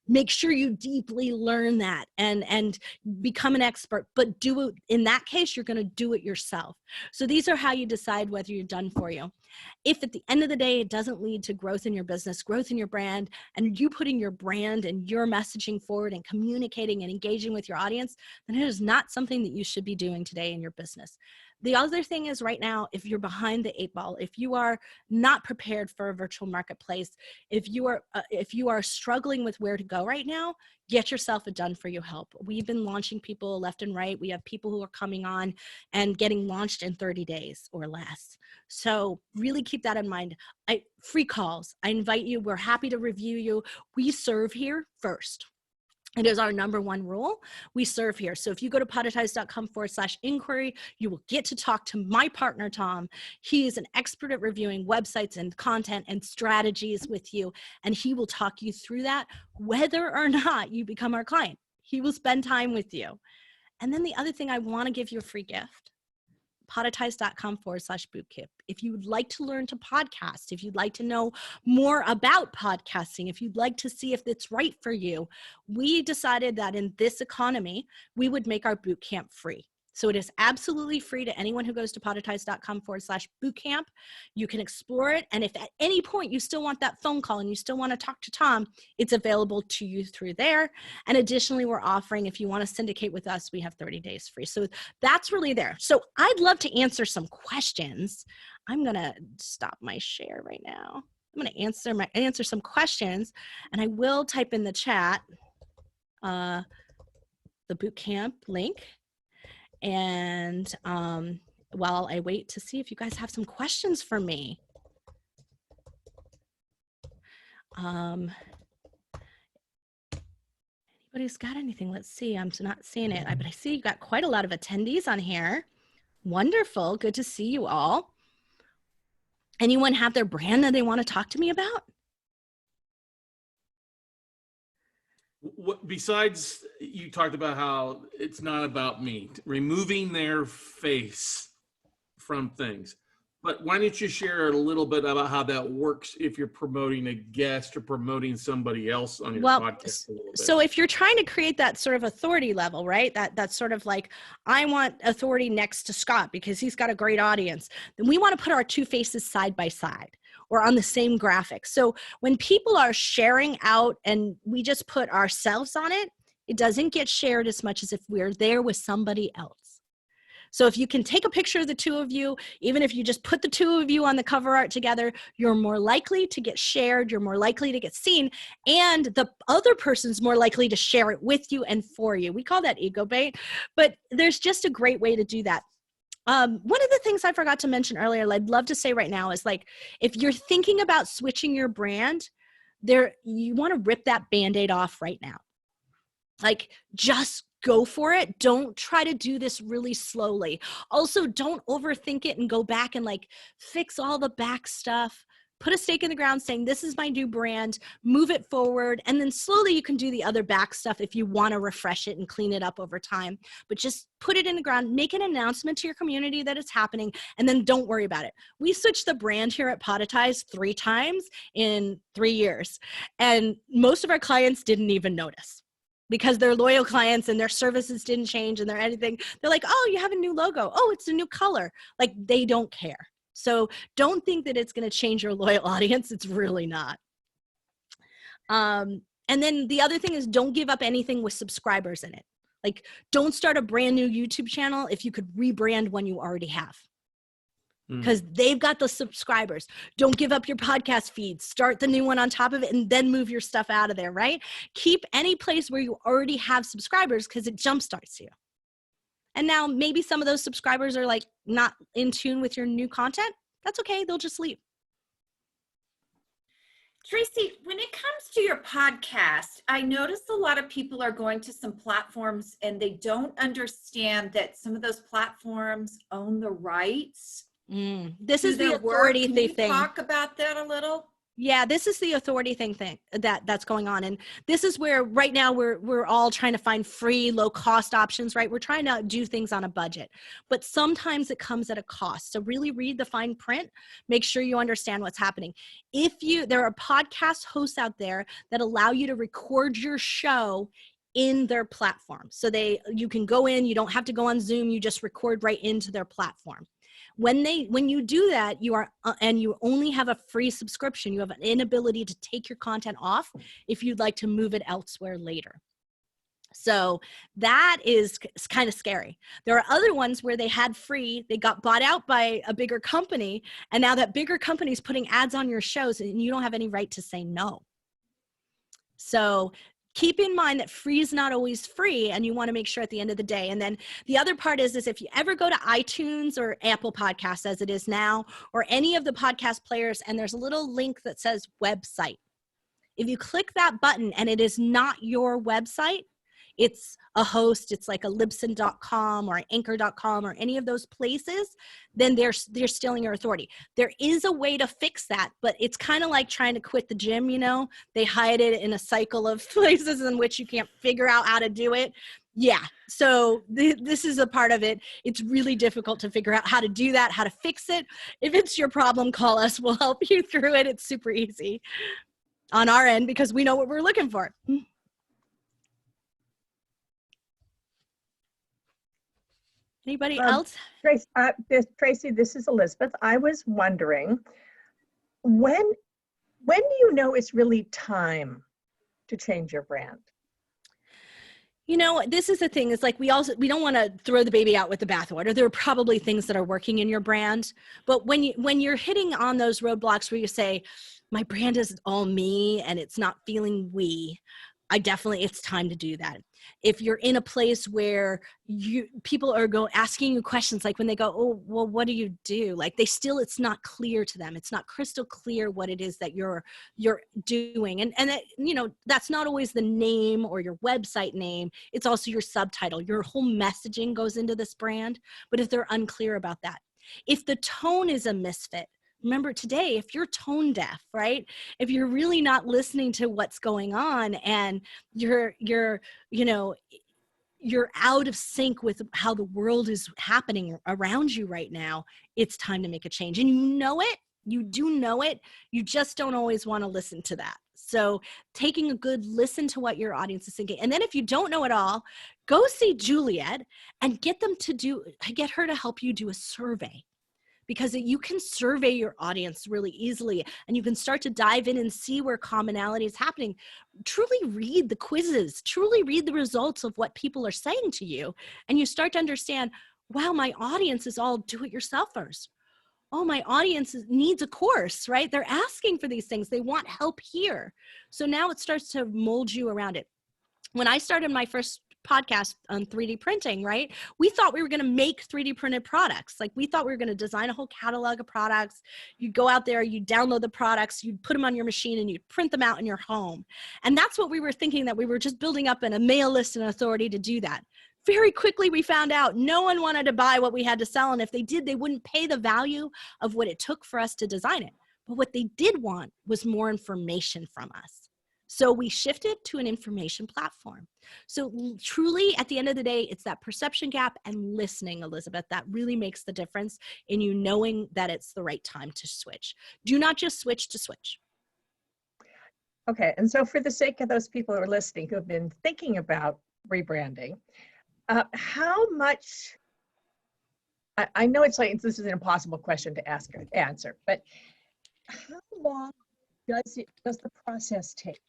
S1: make sure you deeply learn that and become an expert, but do it. In that case, you're going to do it yourself. So these are how you decide whether you're done for you. If at the end of the day, it doesn't lead to growth in your business, growth in your brand, and you putting your brand and your messaging forward and communicating and engaging with your audience, then it is not something that you should be doing today in your business. The other thing is, right now, if you're behind the 8 ball, if you are not prepared for a virtual marketplace, if you are struggling with where to go right now, get yourself a done for you help. We've been launching people left and right. We have people who are coming on and getting launched in 30 days or less. So really keep that in mind. Free calls. I invite you. We're happy to review you. We serve here first. It is our #1 rule. We serve here. So if you go to podetize.com/inquiry, you will get to talk to my partner, Tom. He is an expert at reviewing websites and content and strategies with you, and he will talk you through that, whether or not you become our client. He will spend time with you. And then the other thing, I want to give you a free gift. podetize.com/bootcamp. If you'd like to learn to podcast, if you'd like to know more about podcasting, if you'd like to see if it's right for you, we decided that in this economy, we would make our bootcamp free. So it is absolutely free to anyone who goes to podetize.com/bootcamp. You can explore it. And if at any point you still want that phone call and you still want to talk to Tom, it's available to you through there. And additionally, we're offering, if you want to syndicate with us, we have 30 days free. So that's really there. So I'd love to answer some questions. I'm going to stop my share right now. I'm going to answer some questions, and I will type in the chat the bootcamp link. And while I wait to see if you guys have some questions for me. Anybody's got anything? Let's see. I'm not seeing it, but I see you got quite a lot of attendees on here. Wonderful. Good to see you all. Anyone have their brand that they want to talk to me about?
S3: What, besides, you talked about how it's not about me, removing their face from things. But why don't you share a little bit about how that works if you're promoting a guest or promoting somebody else on your podcast a little bit?
S1: So if you're trying to create that sort of authority level, right? That's sort of like, I want authority next to Scott because he's got a great audience. Then we want to put our two faces side by side or on the same graphic. So when people are sharing out and we just put ourselves on it, it doesn't get shared as much as if we're there with somebody else. So if you can take a picture of the two of you, even if you just put the two of you on the cover art together, you're more likely to get shared, you're more likely to get seen, and the other person's more likely to share it with you and for you. We call that ego bait, but there's just a great way to do that. One of the things I forgot to mention earlier, I'd love to say right now is like, if you're thinking about switching your brand, you want to rip that Band-Aid off right now. Like, just go for it. Don't try to do this really slowly. Also, don't overthink it and go back and like fix all the back stuff. Put a stake in the ground saying, this is my new brand, move it forward. And then slowly you can do the other back stuff if you want to refresh it and clean it up over time. But just put it in the ground, make an announcement to your community that it's happening, and then don't worry about it. We switched the brand here at Podetize 3 times in 3 years. And most of our clients didn't even notice. because they're loyal clients and their services didn't change and they're anything. They're like, oh, you have a new logo. Oh, it's a new color. Like, they don't care. So don't think that it's going to change your loyal audience. It's really not. And then the other thing is, don't give up anything with subscribers in it. Like, don't start a brand new YouTube channel if you could rebrand one you already have, because they've got the subscribers. Don't give up your podcast feed. Start the new one on top of it and then move your stuff out of there, right? Keep any place where you already have subscribers, because it jumpstarts you. And now maybe some of those subscribers are like not in tune with your new content. That's okay. They'll just leave.
S2: Tracy, when it comes to your podcast, I noticed a lot of people are going to some platforms and they don't understand that some of those platforms own the rights.
S1: This is the authority thing.
S2: Can you talk about that a little?
S1: Yeah, this is the authority thing that's going on. And this is where right now we're all trying to find free, low cost options, right? We're trying to do things on a budget, but sometimes it comes at a cost. So really read the fine print, make sure you understand what's happening. There are podcast hosts out there that allow you to record your show in their platform. So you can go in, you don't have to go on Zoom, you just record right into their platform. When you do that, and you only have a free subscription, you have an inability to take your content off if you'd like to move it elsewhere later. So that is kind of scary. There are other ones where they had free, they got bought out by a bigger company, and now that bigger company is putting ads on your shows and you don't have any right to say no. So keep in mind that free is not always free, and you want to make sure at the end of the day. And then the other part is if you ever go to iTunes or Apple Podcasts, as it is now, or any of the podcast players, and there's a little link that says website. If you click that button and it is not your website, it's a host, it's like a Libsyn.com or Anchor.com or any of those places, then they're stealing your authority. There is a way to fix that, but it's kind of like trying to quit the gym, they hide it in a cycle of places in which you can't figure out how to do it. Yeah, so this is a part of it. It's really difficult to figure out how to do that, how to fix it. If it's your problem, call us. We'll help you through it. It's super easy on our end because we know what we're looking for. Anybody else?
S4: Tracy, this is Elizabeth. I was wondering, when do you know it's really time to change your brand?
S1: This is the thing. It's like we don't want to throw the baby out with the bathwater. There are probably things that are working in your brand, but when you're hitting on those roadblocks where you say, my brand is all me and it's not feeling we, it's time to do that. If you're in a place where people are asking you questions, like when they go, oh, well, what do you do? Like it's not clear to them. It's not crystal clear what it is that you're doing. And that, that's not always the name or your website name. It's also your subtitle. Your whole messaging goes into this brand. But if they're unclear about that, if the tone is a misfit, remember today, if you're tone deaf, right? If you're really not listening to what's going on and you're out of sync with how the world is happening around you right now, it's time to make a change. And you do know it, you just don't always want to listen to that. So taking a good listen to what your audience is thinking. And then if you don't know it all, go see Juliet and get her to help you do a survey. Because you can survey your audience really easily and you can start to dive in and see where commonality is happening. Truly read the quizzes, truly read the results of what people are saying to you. And you start to understand, wow, my audience is all do-it-yourselfers. Oh, my audience needs a course, right? They're asking for these things. They want help here. So now it starts to mold you around it. When I started my first podcast on 3D printing, right? We thought we were going to make 3D printed products. Like we thought we were going to design a whole catalog of products. You'd go out there, you'd download the products, you'd put them on your machine and you'd print them out in your home. And that's what we were thinking, that we were just building up a mail list and authority to do that. Very quickly, we found out no one wanted to buy what we had to sell. And if they did, they wouldn't pay the value of what it took for us to design it. But what they did want was more information from us. So we shifted to an information platform. So truly, at the end of the day, it's that perception gap and listening, Elizabeth, that really makes the difference in you knowing that it's the right time to switch. Do not just switch to switch.
S4: Okay, and so for the sake of those people who are listening who have been thinking about rebranding, how much, I know it's like, this is an impossible question to answer, but how long does the process take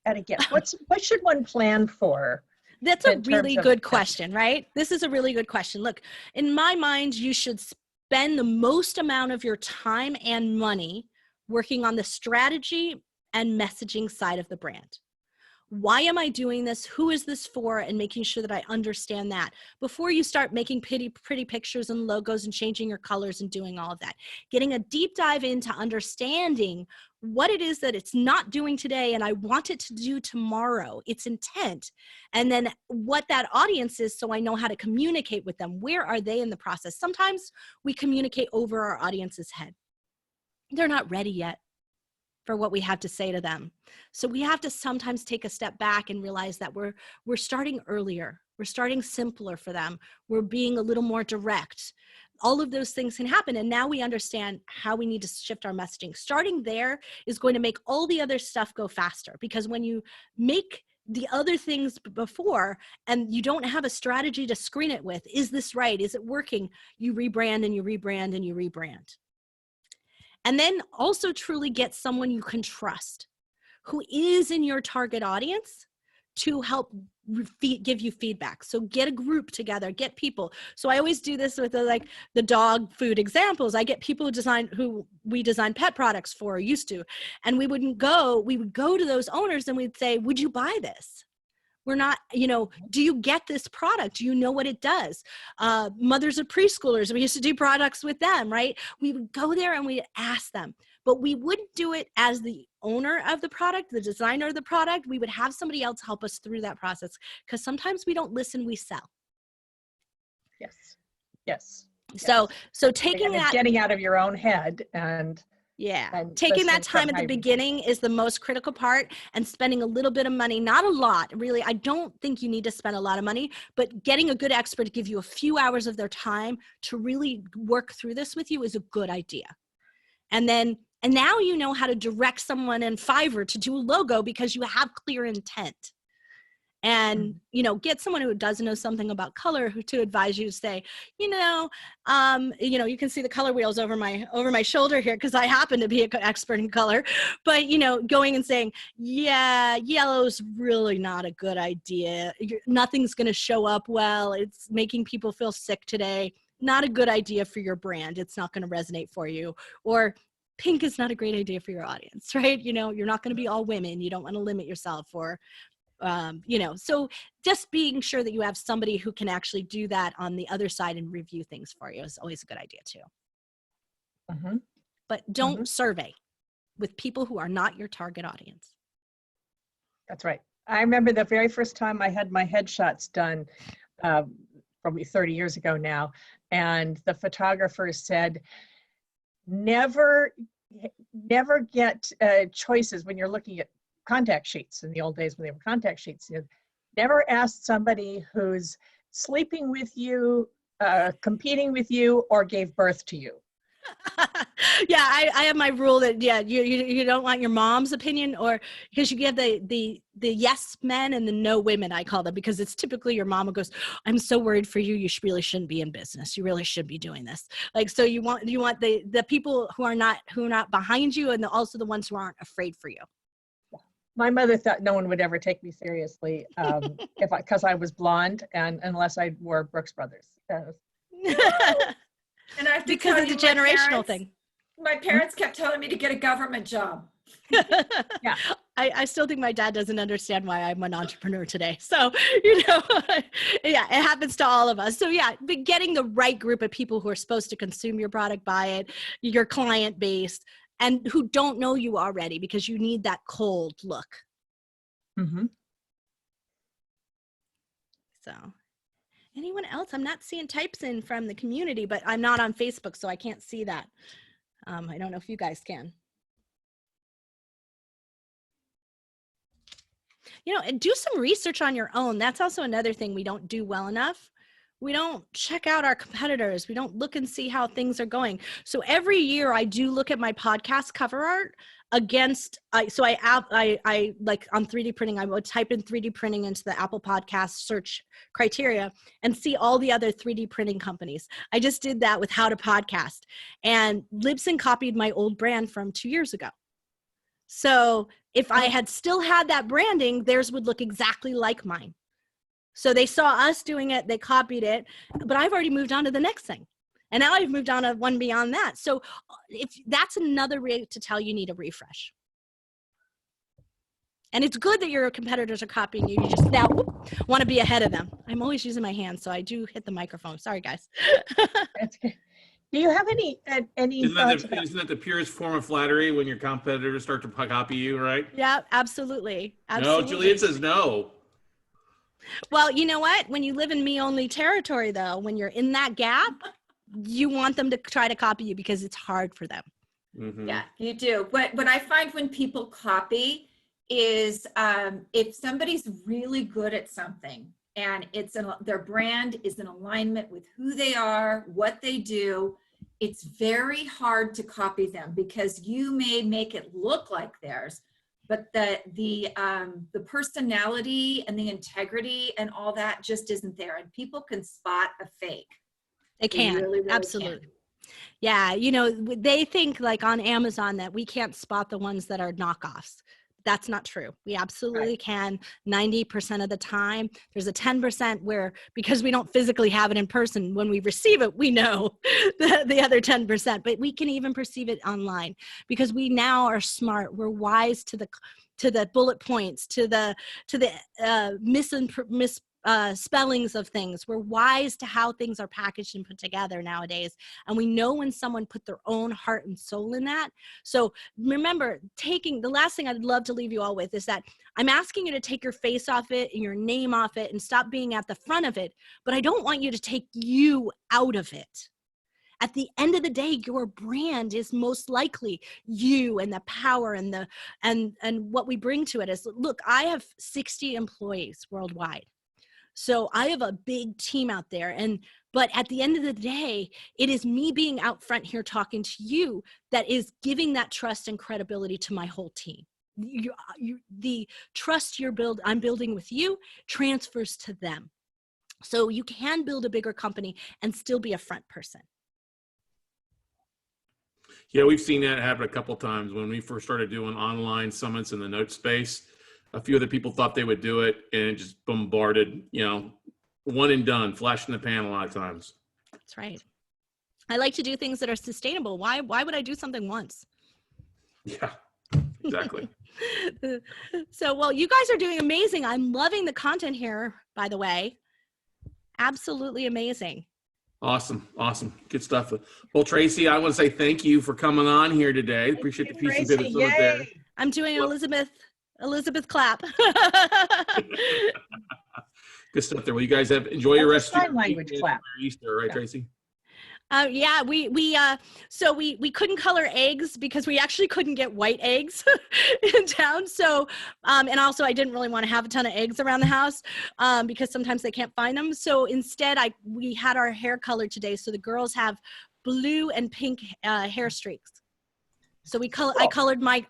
S4: at a guess? What should one plan for?
S1: That's a really good question, right? This is a really good question. Look, in my mind, you should spend the most amount of your time and money working on the strategy and messaging side of the brand. Why am I doing this? Who is this for? And making sure that I understand that before you start making pretty pictures and logos and changing your colors and doing all of that. Getting a deep dive into understanding what it is that it's not doing today and I want it to do tomorrow, its intent, and then what that audience is so I know how to communicate with them. Where are they in the process? Sometimes we communicate over our audience's head. They're not ready yet for what we have to say to them. So we have to sometimes take a step back and realize that we're starting earlier. We're starting simpler for them. We're being a little more direct. All of those things can happen. And now we understand how we need to shift our messaging. Starting there is going to make all the other stuff go faster, because when you make the other things before and you don't have a strategy to screen it with, is this right? Is it working? You rebrand and you rebrand and you rebrand. And then also truly get someone you can trust who is in your target audience to help give you feedback. So get a group together, get people. So I always do this with the dog food examples. I get people who we design pet products for, or used to, and we would go to those owners and we'd say, would you buy this? We're not, do you get this product? Do you know what it does? Mothers of preschoolers, we used to do products with them, right? We would go there and we'd ask them, but we wouldn't do it as the owner of the product, the designer of the product. We would have somebody else help us through that process, because sometimes we don't listen, we sell.
S4: Yes.
S1: So taking that,
S4: getting out of your own head and
S1: taking that time at the beginning is the most critical part, and spending a little bit of money, not a lot, really. I don't think you need to spend a lot of money, but getting a good expert to give you a few hours of their time to really work through this with you is a good idea. And now you know how to direct someone in Fiverr to do a logo because you have clear intent. And, get someone who does know something about color to advise you to say, you can see the color wheels over my shoulder here, because I happen to be an expert in color, but, going and saying, yeah, yellow's really not a good idea. Nothing's going to show up well. It's making people feel sick today. Not a good idea for your brand. It's not going to resonate for you. Or pink is not a great idea for your audience, right? You're not going to be all women. You don't want to limit yourself, or so just being sure that you have somebody who can actually do that on the other side and review things for you is always a good idea too.
S4: Mm-hmm.
S1: But don't survey with people who are not your target audience.
S4: That's right. I remember the very first time I had my headshots done, probably 30 years ago now, and the photographer said, never get choices when you're looking at contact sheets. In the old days when they were contact sheets, never ask somebody who's sleeping with you, competing with you, or gave birth to you.
S1: Yeah, I have my rule that you don't want your mom's opinion, or because you get the yes men and the no women, I call them, because it's typically your mom who goes, I'm so worried for you. You really shouldn't be in business. You really should be doing this. So you want the people who are not behind you, and also the ones who aren't afraid for you.
S4: My mother thought no one would ever take me seriously because I was blonde, and unless I wore Brooks Brothers.
S2: And I have to
S1: because
S2: tell
S1: it's a
S2: you,
S1: generational thing.
S2: My parents kept telling me to get a government job.
S4: Yeah.
S1: I still think my dad doesn't understand why I'm an entrepreneur today. So, yeah, it happens to all of us. So yeah, but getting the right group of people who are supposed to consume your product, buy it, your client base, and who don't know you already, because you need that cold look.
S4: Mm-hmm.
S1: So anyone else? I'm not seeing types in from the community, but I'm not on Facebook, so I can't see that. I don't know if you guys can. And do some research on your own. That's also another thing we don't do well enough. We don't check out our competitors. We don't look and see how things are going. So every year I do look at my podcast cover art against, I like on 3D printing, I would type in 3D printing into the Apple Podcast search criteria and see all the other 3D printing companies. I just did that with How to Podcast, and Libsyn copied my old brand from 2 years ago. So if I had still had that branding, theirs would look exactly like mine. So they saw us doing it, they copied it, but I've already moved on to the next thing. And now I've moved on to one beyond that. So if that's another way to tell you need a refresh. And it's good that your competitors are copying you. You just now want to be ahead of them. I'm always using my hands, so I do hit the microphone. Sorry, guys.
S4: That's good. Do you have any thoughts about?
S3: Isn't that the purest form of flattery when your competitors start to copy you, right?
S1: Yeah, absolutely.
S3: No, Juliet says no.
S1: Well, you know what? When you live in me-only territory, though, when you're in that gap, you want them to try to copy you because it's hard for them.
S3: Mm-hmm.
S2: Yeah, you do. What I find when people copy is if somebody's really good at something and their brand is in alignment with who they are, what they do, it's very hard to copy them because you may make it look like theirs, but the personality and the integrity and all that just isn't there. And people can spot a fake.
S1: They can,
S2: really
S1: absolutely.
S2: can.
S1: Yeah, you know, they think like on Amazon that we can't spot the ones that are knockoffs. That's not true. We absolutely can 90% of the time. There's a 10% where, because we don't physically have it in person, when we receive it, we know the other 10%, but we can even perceive it online because we now are smart. We're wise to the bullet points, to the spellings of things. We're wise to how things are packaged and put together nowadays. And we know when someone put their own heart and soul in that. So remember, the last thing I'd love to leave you all with is that I'm asking you to take your face off it and your name off it and stop being at the front of it. But I don't want you to take you out of it. At the end of the day, your brand is most likely you and the power and what we bring to it is, look, I have 60 employees worldwide. So I have a big team out there. But at the end of the day, it is me being out front here talking to you that is giving that trust and credibility to my whole team. The trust I'm building with you transfers to them. So you can build a bigger company and still be a front person.
S3: Yeah, we've seen that happen a couple of times when we first started doing online summits in the note space. A few other people thought they would do it and just bombarded, one and done, flash in the pan a lot of times.
S1: That's right. I like to do things that are sustainable. Why would I do something once?
S3: Yeah, exactly.
S1: So, well, you guys are doing amazing. I'm loving the content here, by the way. Absolutely amazing.
S3: Awesome. Good stuff. Well, Tracy, I want to say thank you for coming on here today. Appreciate the piece and pivots over there.
S1: I'm doing Elizabeth clap.
S3: Good stuff there. Well, you guys enjoy your rest of your
S4: language clap.
S3: Easter, right, Tracy?
S1: Yeah, we couldn't color eggs because we actually couldn't get white eggs in town. So, and also I didn't really want to have a ton of eggs around the house because sometimes they can't find them. So instead, we had our hair colored today. So the girls have blue and pink hair streaks. So I colored my